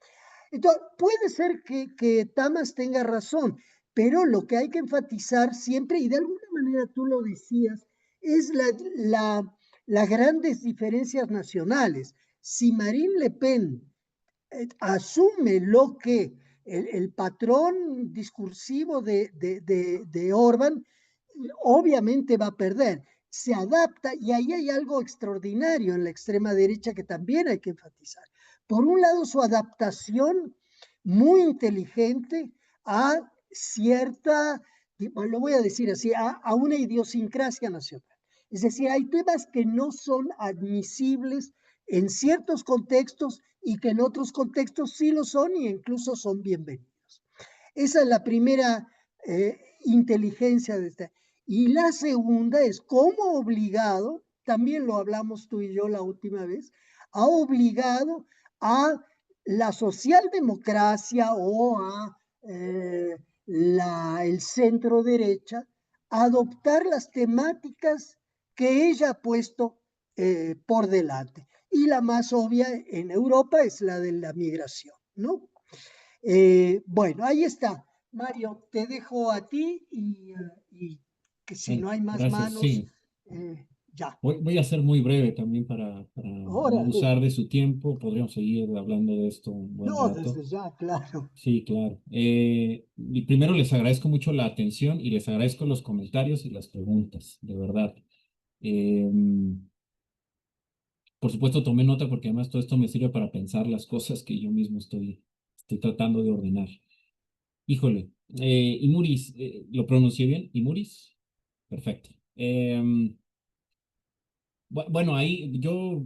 Entonces, puede ser que Tamas tenga razón, pero lo que hay que enfatizar siempre, y de alguna manera tú lo decías, es las grandes diferencias nacionales. Si Marine Le Pen asume lo que el patrón discursivo de Orbán, obviamente va a perder. Se adapta y ahí hay algo extraordinario en la extrema derecha que también hay que enfatizar. Por un lado, su adaptación muy inteligente a cierta, lo voy a decir así, a una idiosincrasia nacional. Es decir, hay temas que no son admisibles en ciertos contextos y que en otros contextos sí lo son y incluso son bienvenidos. Esa es la primera inteligencia de esta. Y la segunda es cómo obligado, también lo hablamos tú y yo la última vez, ha obligado a la socialdemocracia o a el centro derecha a adoptar las temáticas que ella ha puesto por delante. Y la más obvia en Europa es la de la migración, ¿no? Bueno, ahí está. Mario, te dejo a ti y que si Bueno, no hay más gracias. manos, Sí, ya. voy a ser muy breve también para no Órale. abusar de su tiempo. Podríamos seguir hablando de esto un buen No, rato. desde ya, claro. Sí, claro. Y primero les agradezco mucho la atención y les agradezco los comentarios y las preguntas, de verdad. Eh, por supuesto, tomé nota porque además todo esto me sirve para pensar las cosas que yo mismo estoy tratando de ordenar. Híjole, Imuris, ¿lo pronuncié bien? ¿Imuris? Perfecto. Bueno, ahí yo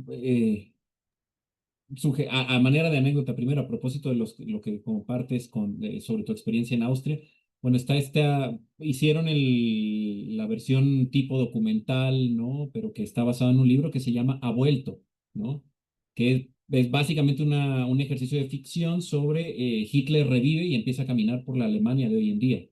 a manera de anécdota, primero, a propósito de lo que compartes sobre tu experiencia en Austria, bueno, hicieron la versión tipo documental, ¿no? Pero que está basado en un libro que se llama Ha vuelto, ¿no? Que es básicamente un ejercicio de ficción sobre Hitler revive y empieza a caminar por la Alemania de hoy en día.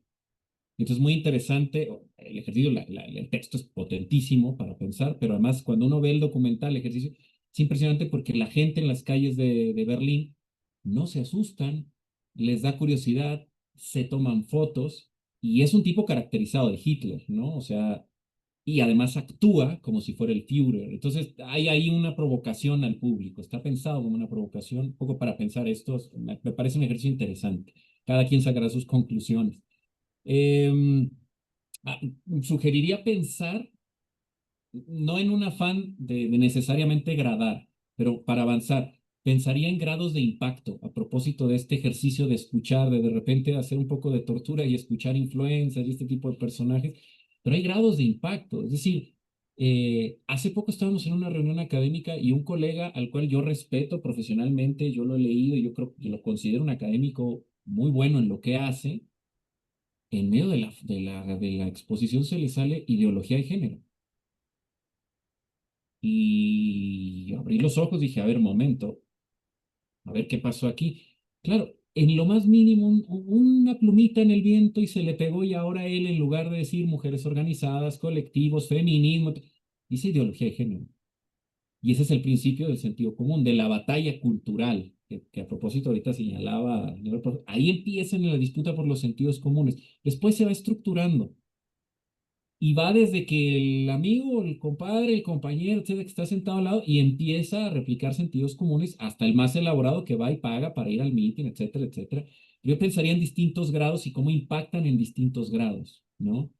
Entonces, muy interesante, el ejercicio, el texto es potentísimo para pensar, pero además cuando uno ve el documental, el ejercicio, es impresionante porque la gente en las calles de Berlín no se asustan, les da curiosidad, se toman fotos, y es un tipo caracterizado de Hitler, ¿no? O sea, y además actúa como si fuera el Führer. Entonces, hay ahí una provocación al público, está pensado como una provocación, un poco para pensar esto, me parece un ejercicio interesante. Cada quien sacará sus conclusiones. Em, ah, Sugeriría pensar, no en un afán de necesariamente gradar, pero para avanzar, pensaría en grados de impacto a propósito de este ejercicio de escuchar, de repente hacer un poco de tortura y escuchar influencers y este tipo de personajes, pero hay grados de impacto. Es decir, hace poco estábamos en una reunión académica y un colega al cual yo respeto profesionalmente, yo lo he leído y yo creo que lo considero un académico muy bueno en lo que hace. En medio de la exposición se le sale ideología de género. Y abrí los ojos, dije, a ver, momento, a ver qué pasó aquí. Claro, en lo más mínimo, una plumita en el viento y se le pegó y ahora él, en lugar de decir mujeres organizadas, colectivos, feminismo, dice ideología de género. Y ese es el principio del sentido común, de la batalla cultural, que a propósito ahorita señalaba, ahí empiezan la disputa por los sentidos comunes. Después se va estructurando. Y va desde que el amigo, el compadre, el compañero, etcétera, que está sentado al lado y empieza a replicar sentidos comunes hasta el más elaborado que va y paga para ir al meeting, etcétera, etcétera. Yo pensaría en distintos grados y cómo impactan en distintos grados, ¿no?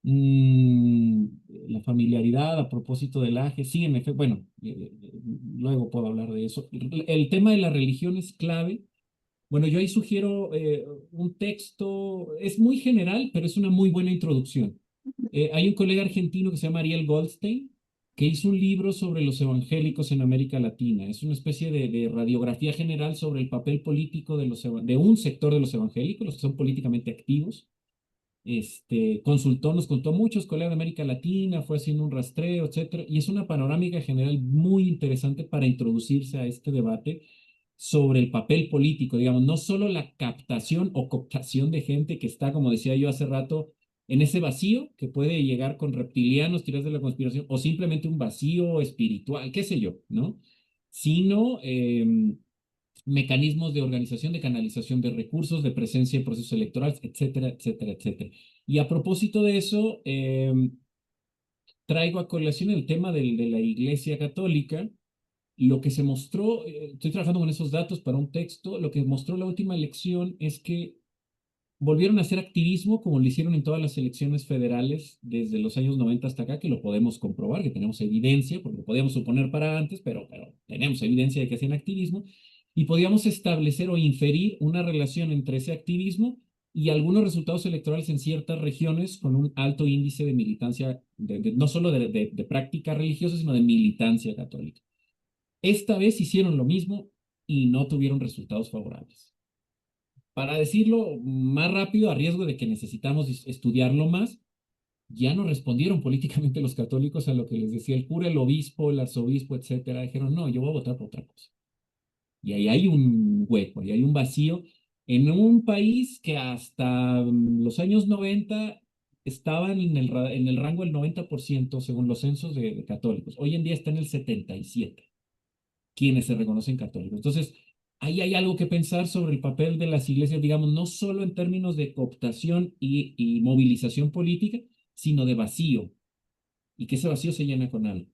Mm, la familiaridad a propósito del AGE, sí, en efecto, bueno, luego puedo hablar de eso. El tema de la religión es clave. Bueno, yo ahí sugiero un texto, es muy general, pero es una muy buena introducción. Hay un colega argentino que se llama Ariel Goldstein, que hizo un libro sobre los evangélicos en América Latina. Es una especie de radiografía general sobre el papel político de un sector de los evangélicos, los que son políticamente activos. Nos contó a muchos colegas de América Latina, fue haciendo un rastreo, etcétera, y es una panorámica general muy interesante para introducirse a este debate sobre el papel político, digamos, no solo la captación o cooptación de gente que está, como decía yo hace rato, en ese vacío que puede llegar con reptilianos, tiras de la conspiración, o simplemente un vacío espiritual, qué sé yo, ¿no? Sino mecanismos de organización, de canalización de recursos, de presencia en procesos electorales, etcétera, etcétera, etcétera. Y a propósito de eso, traigo a colación el tema de la Iglesia Católica. Lo que se mostró, estoy trabajando con esos datos para un texto, lo que mostró la última elección es que volvieron a hacer activismo como lo hicieron en todas las elecciones federales desde los años 90 hasta acá, que lo podemos comprobar, que tenemos evidencia, porque lo podíamos suponer para antes, pero tenemos evidencia de que hacían activismo. y podíamos establecer o inferir una relación entre ese activismo y algunos resultados electorales en ciertas regiones con un alto índice de militancia, no solo de práctica religiosa, sino de militancia católica. Esta vez hicieron lo mismo y no tuvieron resultados favorables. Para decirlo más rápido, a riesgo de que necesitamos estudiarlo más, ya no respondieron políticamente los católicos a lo que les decía el cura, el obispo, el arzobispo, etcétera. Dijeron, no, yo voy a votar por otra cosa. Y ahí hay un hueco, ahí hay un vacío en un país que hasta los años 90 estaban en el rango del 90% según los censos de católicos. Hoy en día está en el 77%, quienes se reconocen católicos. Entonces, ahí hay algo que pensar sobre el papel de las iglesias, digamos, no solo en términos de cooptación y movilización política, sino de vacío, y que ese vacío se llena con algo.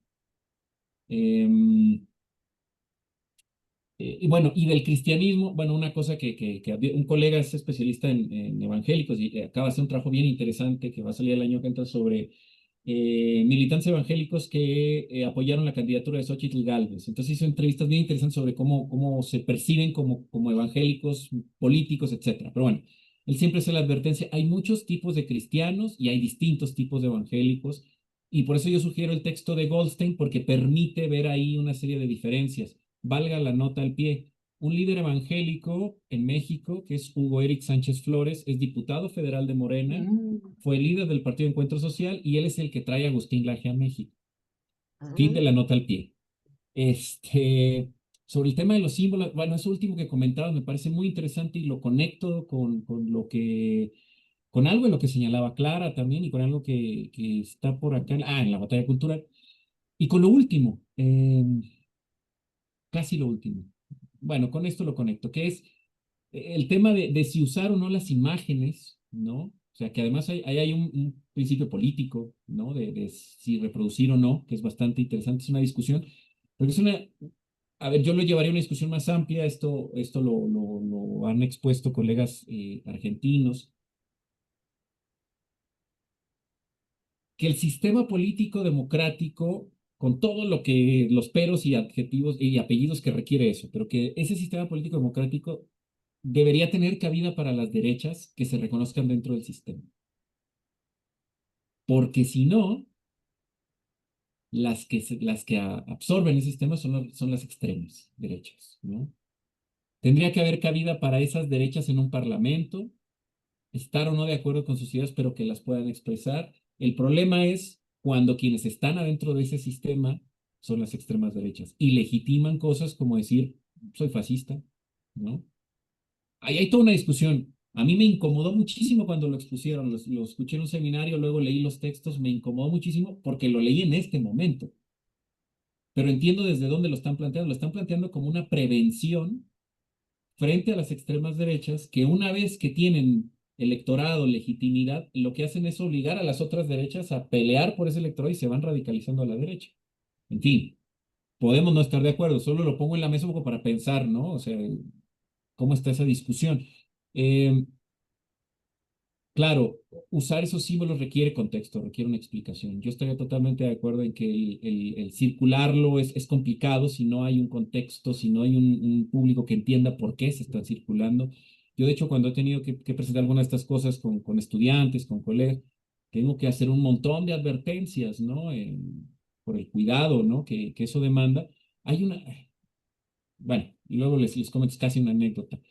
Y bueno, y del cristianismo, bueno, una cosa que un colega es especialista en evangélicos y acaba de hacer un trabajo bien interesante que va a salir el año que entra sobre militantes evangélicos que apoyaron la candidatura de Xóchitl Gálvez. Entonces hizo entrevistas bien interesantes sobre cómo se perciben como evangélicos, políticos, etcétera. Pero bueno, él siempre hace la advertencia, hay muchos tipos de cristianos y hay distintos tipos de evangélicos, y por eso yo sugiero el texto de Goldstein, porque permite ver ahí una serie de diferencias. Valga la nota al pie. Un líder evangélico en México, que es Hugo Eric Sánchez Flores, es diputado federal de Morena, fue líder del Partido Encuentro Social y él es el que trae a Agustín Laje a México. Fin de la nota al pie. Sobre el tema de los símbolos, bueno, eso último que comentabas me parece muy interesante y lo conecto con algo de lo que señalaba Clara también y con algo que está por acá, en la batalla cultural. Y con lo último, casi lo último. Bueno, con esto lo conecto, que es el tema de si usar o no las imágenes, ¿no? O sea, que además ahí hay un principio político, ¿no? De si reproducir o no, que es bastante interesante, es una discusión, porque es una, a ver, yo lo llevaría a una discusión más amplia, esto lo han expuesto colegas argentinos, que el sistema político democrático, con todo lo que los peros y adjetivos y apellidos que requiere eso, pero que ese sistema político democrático debería tener cabida para las derechas que se reconozcan dentro del sistema. Porque si no, las que absorben ese sistema son las extremas derechas, ¿no? Tendría que haber cabida para esas derechas en un parlamento, estar o no de acuerdo con sus ideas, pero que las puedan expresar. El problema es cuando quienes están adentro de ese sistema son las extremas derechas y legitiman cosas como decir, soy fascista, ¿no? Ahí hay toda una discusión. A mí me incomodó muchísimo cuando lo expusieron, lo escuché en un seminario, luego leí los textos, me incomodó muchísimo porque lo leí en este momento. Pero entiendo desde dónde lo están planteando como una prevención frente a las extremas derechas, que una vez que tienen electorado, legitimidad, lo que hacen es obligar a las otras derechas a pelear por ese electorado y se van radicalizando a la derecha. En fin, podemos no estar de acuerdo, solo lo pongo en la mesa un poco para pensar, ¿no? O sea, cómo está esa discusión. Eh, Claro, usar esos símbolos requiere contexto, requiere una explicación. Yo estaría totalmente de acuerdo en que el circularlo es complicado si no hay un contexto, si no hay un público que entienda por qué se están circulando. Yo, de hecho, cuando he tenido que presentar algunas de estas cosas con estudiantes, con colegas, tengo que hacer un montón de advertencias, ¿no? Por el cuidado, ¿no? Que eso demanda. Hay una, bueno, y luego les comento, es casi una anécdota.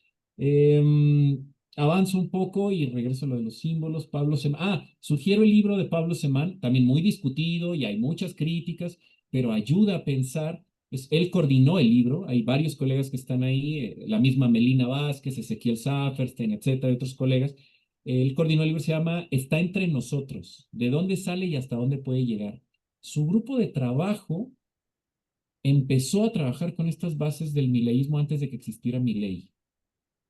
Avanzo un poco y regreso a lo de los símbolos. Pablo Semán. Sugiero el libro de Pablo Semán, también muy discutido y hay muchas críticas, pero ayuda a pensar. Él coordinó el libro, hay varios colegas que están ahí, la misma Melina Vázquez, Ezequiel Saferstein, etcétera, otros colegas. Él coordinó el libro, se llama Está entre nosotros, de dónde sale y hasta dónde puede llegar. Su grupo de trabajo empezó a trabajar con estas bases del mileísmo antes de que existiera Milei.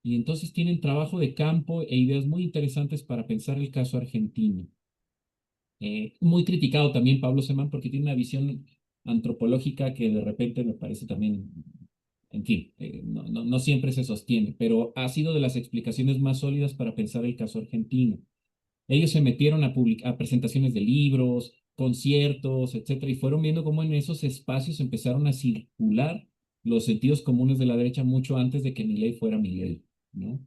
Y entonces tienen trabajo de campo e ideas muy interesantes para pensar el caso argentino. Muy criticado también Pablo Semán porque tiene una visión antropológica que de repente me parece también, en fin, no siempre se sostiene, pero ha sido de las explicaciones más sólidas para pensar el caso argentino. Ellos se metieron a presentaciones de libros, conciertos, etcétera, y fueron viendo cómo en esos espacios empezaron a circular los sentidos comunes de la derecha mucho antes de que Milei fuera Milei, ¿no?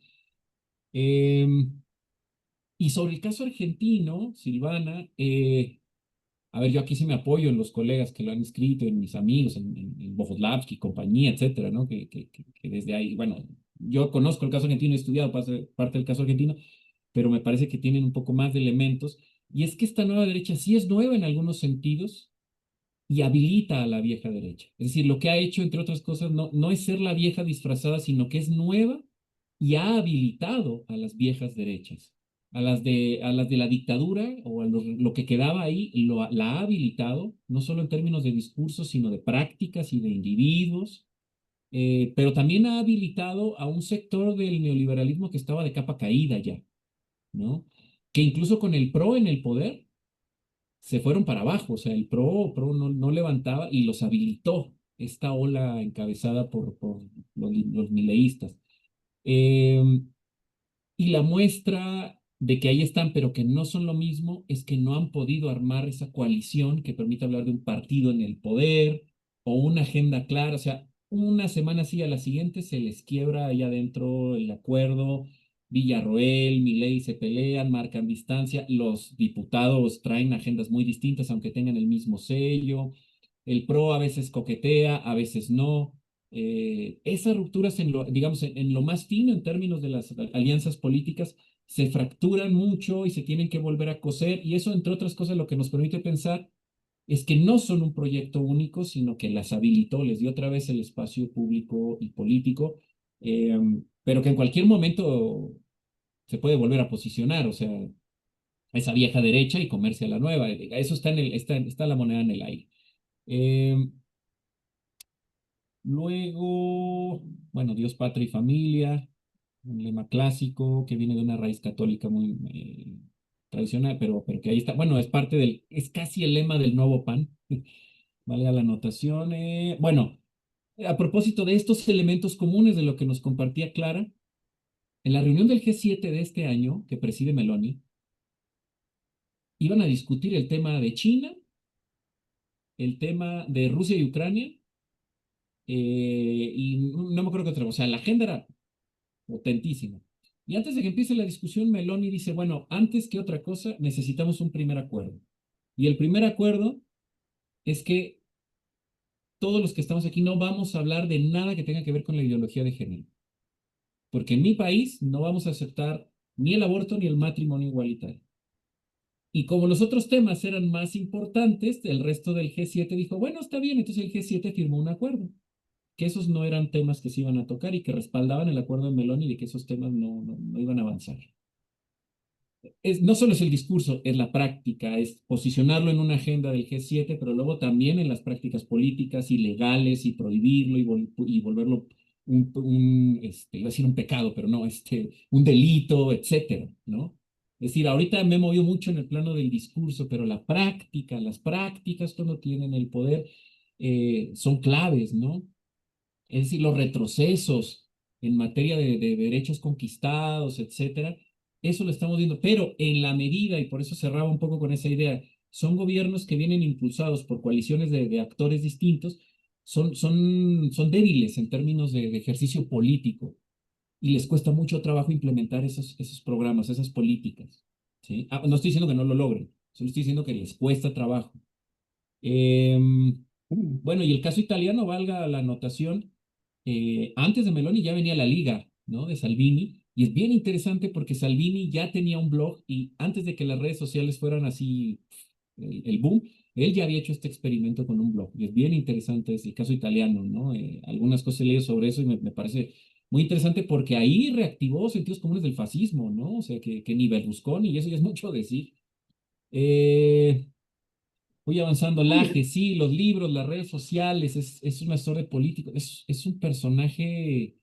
Y sobre el caso argentino, Silvana, a ver, yo aquí sí me apoyo en los colegas que lo han escrito, en mis amigos, en Bogoslavski, compañía, etcétera, ¿no? Que desde ahí, bueno, yo conozco el caso argentino, he estudiado parte del caso argentino, pero me parece que tienen un poco más de elementos. Y es que esta nueva derecha sí es nueva en algunos sentidos y habilita a la vieja derecha. Es decir, lo que ha hecho, entre otras cosas, no es ser la vieja disfrazada, sino que es nueva y ha habilitado a las viejas derechas. A las de la dictadura o a lo que quedaba ahí, la ha habilitado, no solo en términos de discursos, sino de prácticas y de individuos, pero también ha habilitado a un sector del neoliberalismo que estaba de capa caída ya, ¿no? Que incluso con el PRO en el poder se fueron para abajo, o sea, el PRO no levantaba y los habilitó esta ola encabezada por los mileístas. Eh, y la muestra de que ahí están, pero que no son lo mismo, es que no han podido armar esa coalición que permite hablar de un partido en el poder o una agenda clara. O sea, una semana así a la siguiente se les quiebra ahí adentro el acuerdo. Villarroel, Milei se pelean, marcan distancia. Los diputados traen agendas muy distintas, aunque tengan el mismo sello. El PRO a veces coquetea, a veces no. Esas rupturas digamos, en lo más fino en términos de las alianzas políticas se fracturan mucho y se tienen que volver a coser, y eso, entre otras cosas, lo que nos permite pensar es que no son un proyecto único, sino que las habilitó, les dio otra vez el espacio público y político, pero que en cualquier momento se puede volver a posicionar, o sea, esa vieja derecha y comerse a la nueva. Eso está la moneda en el aire. Eh, Luego, bueno, Dios, patria y familia, un lema clásico que viene de una raíz católica muy tradicional, pero que ahí está, bueno, es casi el lema del nuevo PAN, valga la anotación. Bueno, a propósito de estos elementos comunes de lo que nos compartía Clara, en la reunión del G7 de este año, que preside Meloni, iban a discutir el tema de China, el tema de Rusia y Ucrania, y no me acuerdo qué otra, o sea, la agenda era potentísima. Y antes de que empiece la discusión, Meloni dice, bueno, antes que otra cosa, necesitamos un primer acuerdo. Y el primer acuerdo es que todos los que estamos aquí no vamos a hablar de nada que tenga que ver con la ideología de género. Porque en mi país no vamos a aceptar ni el aborto ni el matrimonio igualitario. Y como los otros temas eran más importantes, el resto del G7 dijo, bueno, está bien, entonces el G7 firmó un acuerdo, que esos no eran temas que se iban a tocar y que respaldaban el acuerdo de Meloni de que esos temas no iban a avanzar. No solo es el discurso, es la práctica, es posicionarlo en una agenda del G7, pero luego también en las prácticas políticas y legales y prohibirlo y volverlo iba a decir un pecado, pero no, un delito, etcétera, ¿no? Es decir, ahorita me he movido mucho en el plano del discurso, pero las prácticas cuando tienen el poder son claves, ¿no? Es decir, los retrocesos en materia de derechos conquistados, etcétera, eso lo estamos viendo, pero en la medida, y por eso cerraba un poco con esa idea, son gobiernos que vienen impulsados por coaliciones de actores distintos, son débiles en términos de ejercicio político y les cuesta mucho trabajo implementar esos programas, esas políticas, ¿sí? No estoy diciendo que no lo logren, solo estoy diciendo que les cuesta trabajo. Bueno, y el caso italiano, valga la anotación, antes de Meloni ya venía la Liga, ¿no? De Salvini, y es bien interesante porque Salvini ya tenía un blog y antes de que las redes sociales fueran así el boom, él ya había hecho este experimento con un blog, y es bien interesante, es el caso italiano, ¿no? Algunas cosas he leído sobre eso y me parece muy interesante porque ahí reactivó sentidos comunes del fascismo, ¿no? O sea, que ni Berlusconi, y eso ya es mucho decir. Eh, Voy avanzando, Laje, sí, los libros, las redes sociales, es un asesor de político, es un personaje,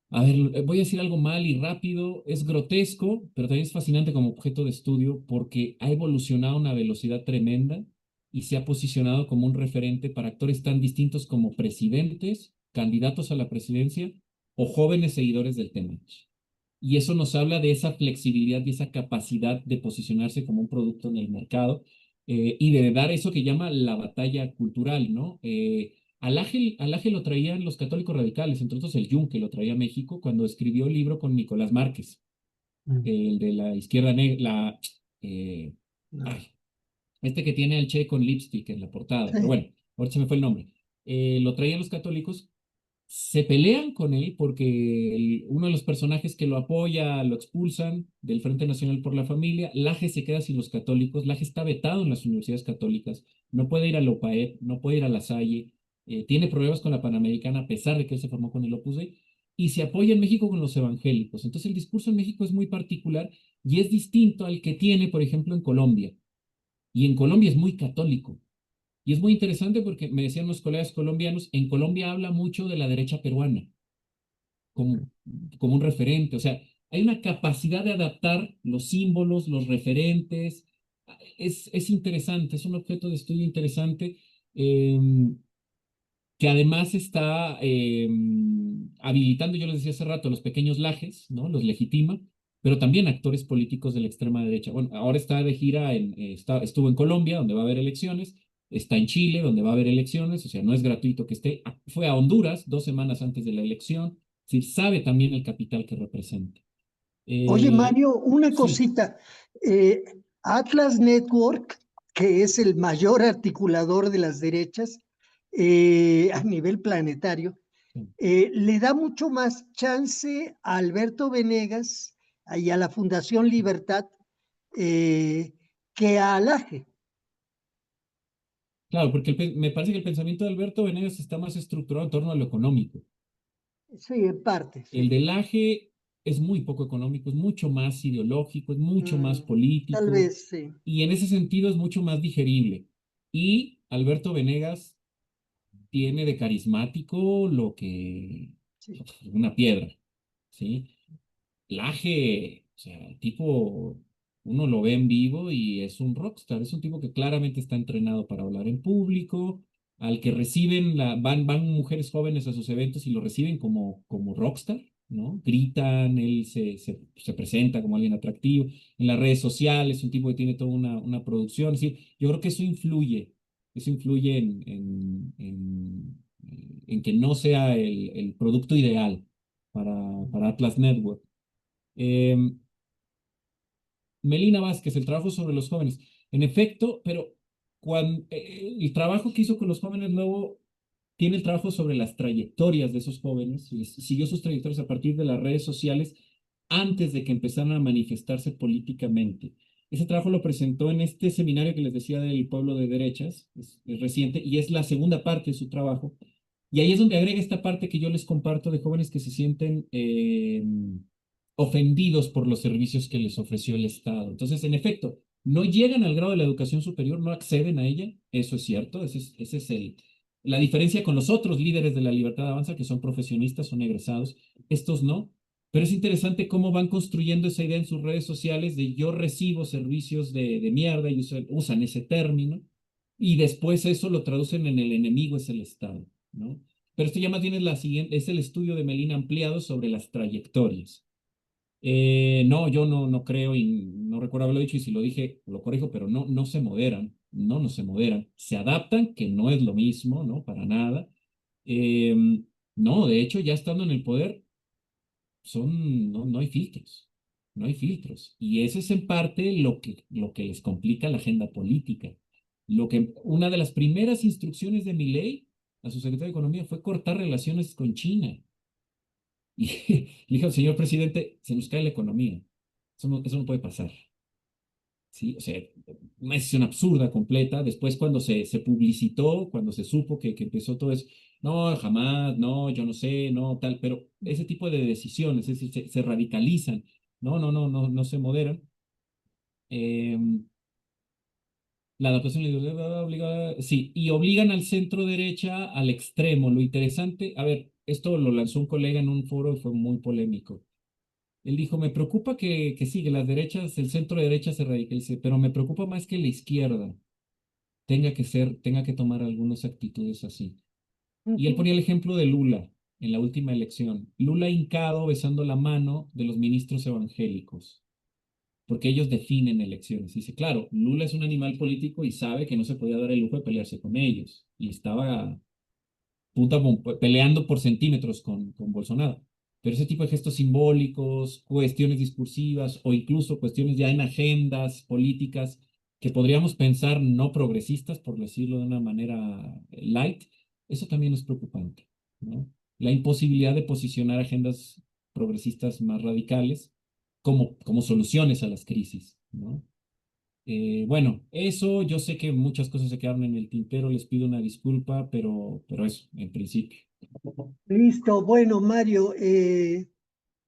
a ver, voy a decir algo mal y rápido, es grotesco, pero también es fascinante como objeto de estudio porque ha evolucionado a una velocidad tremenda y se ha posicionado como un referente para actores tan distintos como presidentes, candidatos a la presidencia o jóvenes seguidores del tema. Y eso nos habla de esa flexibilidad y esa capacidad de posicionarse como un producto en el mercado y de dar eso que llama la batalla cultural, ¿no? Al Aje lo traían los católicos radicales, entre otros el Yunque lo traía a México cuando escribió el libro con Nicolás Márquez, el de la izquierda negra, No. ay, este que tiene al Che con lipstick en la portada, pero Sí. bueno, ahorita se me fue el nombre. Lo traían los católicos, se pelean con él porque uno de los personajes que lo apoya lo expulsan del Frente Nacional por la Familia. Laje se queda sin los católicos. Laje está vetado en las universidades católicas. No puede ir a la UPAEP, no puede ir a La Salle. Tiene problemas con la Panamericana a pesar de que él se formó con el Opus Dei. Y se apoya en México con los evangélicos. Entonces el discurso en México es muy particular y es distinto al que tiene, por ejemplo, en Colombia. Y en Colombia es muy católico. Y es muy interesante porque me decían los colegas colombianos, en Colombia habla mucho de la derecha peruana como, como un referente. O sea, hay una capacidad de adaptar los símbolos, los referentes. Es interesante, es un objeto de estudio interesante eh, que además está habilitando, yo les decía hace rato, los pequeños lajes, ¿no? Los legitima, pero también actores políticos de la extrema derecha. Bueno, ahora está de gira, estuvo en Colombia, donde va a haber elecciones, está en Chile, donde va a haber elecciones, o sea, no es gratuito que esté. Fue a Honduras 2 semanas antes de la elección, sí, sabe también el capital que representa. Oye, Mario, una Sí, cosita. Eh, Atlas Network, que es el mayor articulador de las derechas a nivel planetario, sí. le da mucho más chance a Alberto Venegas y a la Fundación Libertad que a Alaje. Claro, porque me parece que el pensamiento de Alberto Venegas está más estructurado en torno a lo económico. Sí, en parte, El sí. del AGE es muy poco económico, es mucho más ideológico, es mucho más Mm, tal político vez, sí. y en ese sentido es mucho más digerible. Y Alberto Venegas tiene de carismático lo que Sí. una piedra, ¿sí? Laje, o sea, el tipo, uno lo ve en vivo y es un rockstar, es un tipo que claramente está entrenado para hablar en público, al que reciben, van mujeres jóvenes a sus eventos y lo reciben como rockstar, ¿no? Gritan, él se presenta como alguien atractivo, en las redes sociales, un tipo que tiene toda una producción, es decir, yo creo que eso influye en que no sea el producto ideal para Atlas Network. Eh, Melina Vázquez, el trabajo sobre los jóvenes. En efecto, pero el trabajo que hizo con los jóvenes luego tiene el trabajo sobre las trayectorias de esos jóvenes, y siguió sus trayectorias a partir de las redes sociales antes de que empezaran a manifestarse políticamente. Ese trabajo lo presentó en este seminario que les decía del pueblo de derechas, es reciente, y es la segunda parte de su trabajo. Y ahí es donde agrega esta parte que yo les comparto de jóvenes que se sienten ofendidos por los servicios que les ofreció el Estado. Entonces, en efecto, no llegan al grado de la educación superior, no acceden a ella, eso es cierto, ese es la diferencia con los otros líderes de la Libertad Avanza, que son profesionistas, son egresados, estos no. Pero es interesante cómo van construyendo esa idea en sus redes sociales de yo recibo servicios de mierda y usan ese término y después eso lo traducen en el enemigo es el Estado, ¿no? Pero esto ya más bien es la siguiente, es el estudio de Melina ampliado sobre las trayectorias. No, yo no creo y no recuerdo haberlo dicho y si lo dije lo corrijo, pero no se moderan, no se moderan, se adaptan, que no es lo mismo, ¿no? Para nada. Eh, no, de hecho, ya estando en el poder, no hay filtros, no hay filtros. Y eso es en parte lo que les complica la agenda política. Una de las primeras instrucciones de Milei a su secretario de Economía fue cortar relaciones con China. Y le dijo al señor presidente, se nos cae la economía. Eso no puede pasar. ¿Sí? O sea, una decisión absurda, completa. Después, cuando se publicitó, cuando se supo que empezó todo eso, no, jamás, no, yo no sé, no, tal, pero ese tipo de decisiones, es decir, se radicalizan, no se moderan. Eh, la adaptación obliga, sí, y obligan al centro derecha al extremo. Lo interesante, a ver, esto lo lanzó un colega en un foro y fue muy polémico. Él dijo, me preocupa que sí, que las derechas, el centro derecha se radicalice, pero me preocupa más que la izquierda tenga que tomar algunas actitudes así. Y él Ujú. ponía el ejemplo de Lula en la última elección. Lula hincado besando la mano de los ministros evangélicos, porque ellos definen elecciones. Dice, claro, Lula es un animal político y sabe que no se podía dar el lujo de pelearse con ellos. Y estaba peleando por centímetros con Bolsonaro. Pero ese tipo de gestos simbólicos, cuestiones discursivas o incluso cuestiones ya en agendas políticas que podríamos pensar no progresistas, por decirlo de una manera light, eso también es preocupante, ¿no? La imposibilidad de posicionar agendas progresistas más radicales como soluciones a las crisis, ¿no? Bueno, eso yo sé que muchas cosas se quedaron en el tintero, les pido una disculpa, pero eso, en principio. Listo, bueno, Mario,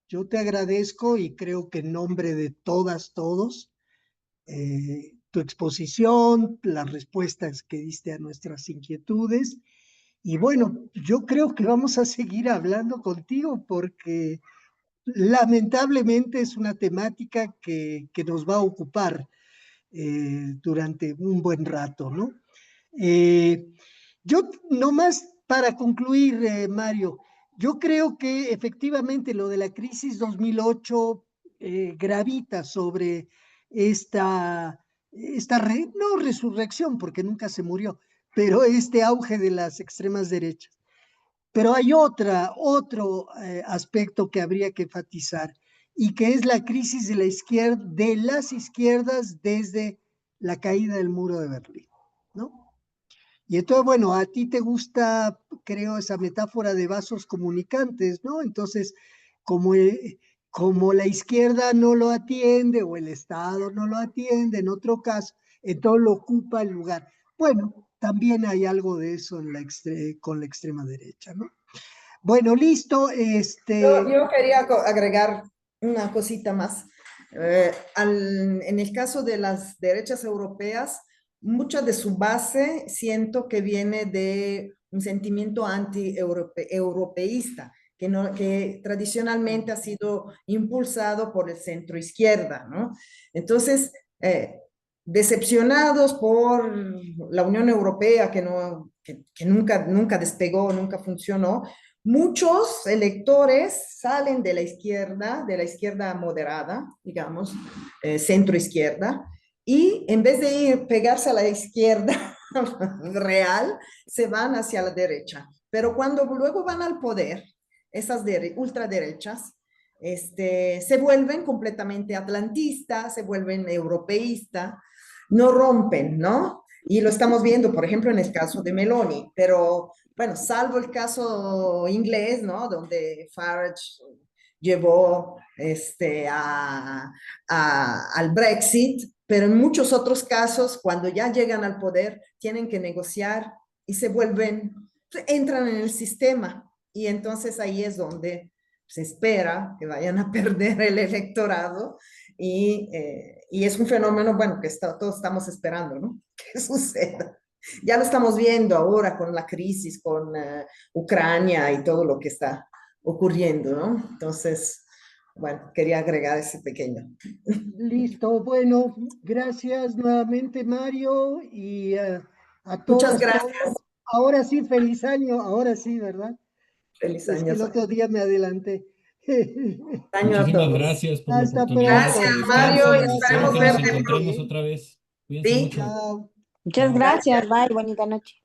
yo te agradezco y creo que en nombre de todos, tu exposición, las respuestas que diste a nuestras inquietudes. Y bueno, yo creo que vamos a seguir hablando contigo porque lamentablemente es una temática que nos va a ocupar durante un buen rato, ¿no? Eh, yo nomás para concluir, Mario, yo creo que efectivamente lo de la crisis 2008 gravita sobre no resurrección, porque nunca se murió, pero este auge de las extremas derechas. Pero hay otro aspecto que habría que enfatizar y que es la crisis de la izquierda, de las izquierdas desde la caída del muro de Berlín, ¿no? Y entonces, bueno, a ti te gusta, creo, esa metáfora de vasos comunicantes, ¿no? Entonces, como, como la izquierda no lo atiende o el Estado no lo atiende, en otro caso, entonces lo ocupa el lugar. Bueno, también hay algo de eso en con la extrema derecha, ¿no? Bueno, listo, Yo quería agregar una cosita más. En el caso de las derechas europeas, mucha de su base siento que viene de un sentimiento anti-europeísta, que tradicionalmente ha sido impulsado por el centro izquierda, ¿no? Entonces, decepcionados por la Unión Europea, que nunca despegó, nunca funcionó, muchos electores salen de la izquierda moderada, digamos, centro izquierda, y en vez de pegarse a la izquierda real, se van hacia la derecha. Pero cuando luego van al poder, esas ultraderechas, se vuelven completamente atlantistas, se vuelven europeístas, no rompen, ¿no? Y lo estamos viendo, por ejemplo, en el caso de Meloni, pero bueno, salvo el caso inglés, ¿no? Donde Farage llevó al Brexit, pero en muchos otros casos, cuando ya llegan al poder, tienen que negociar y entran en el sistema. Y entonces ahí es donde se espera que vayan a perder el electorado y es un fenómeno, bueno, que todos estamos esperando, ¿no? Que suceda. Ya lo estamos viendo ahora con la crisis, con Ucrania y todo lo que está ocurriendo, ¿no? Entonces, bueno, quería agregar ese pequeño. listo, bueno, gracias nuevamente, Mario, y a Muchas todas, gracias. todos. Ahora sí, feliz año, ahora sí, ¿verdad? Feliz Es que año. el otro día me adelanté. Año a Muchísimas todos. gracias por la Hasta oportunidad, pronto. que Gracias, Mario, y descansen, espero esperemos que Gracias. nos verte encontremos pronto. otra vez. Cuídense Sí, mucho. Chao. Muchas Chao. gracias, bye, bonita noche.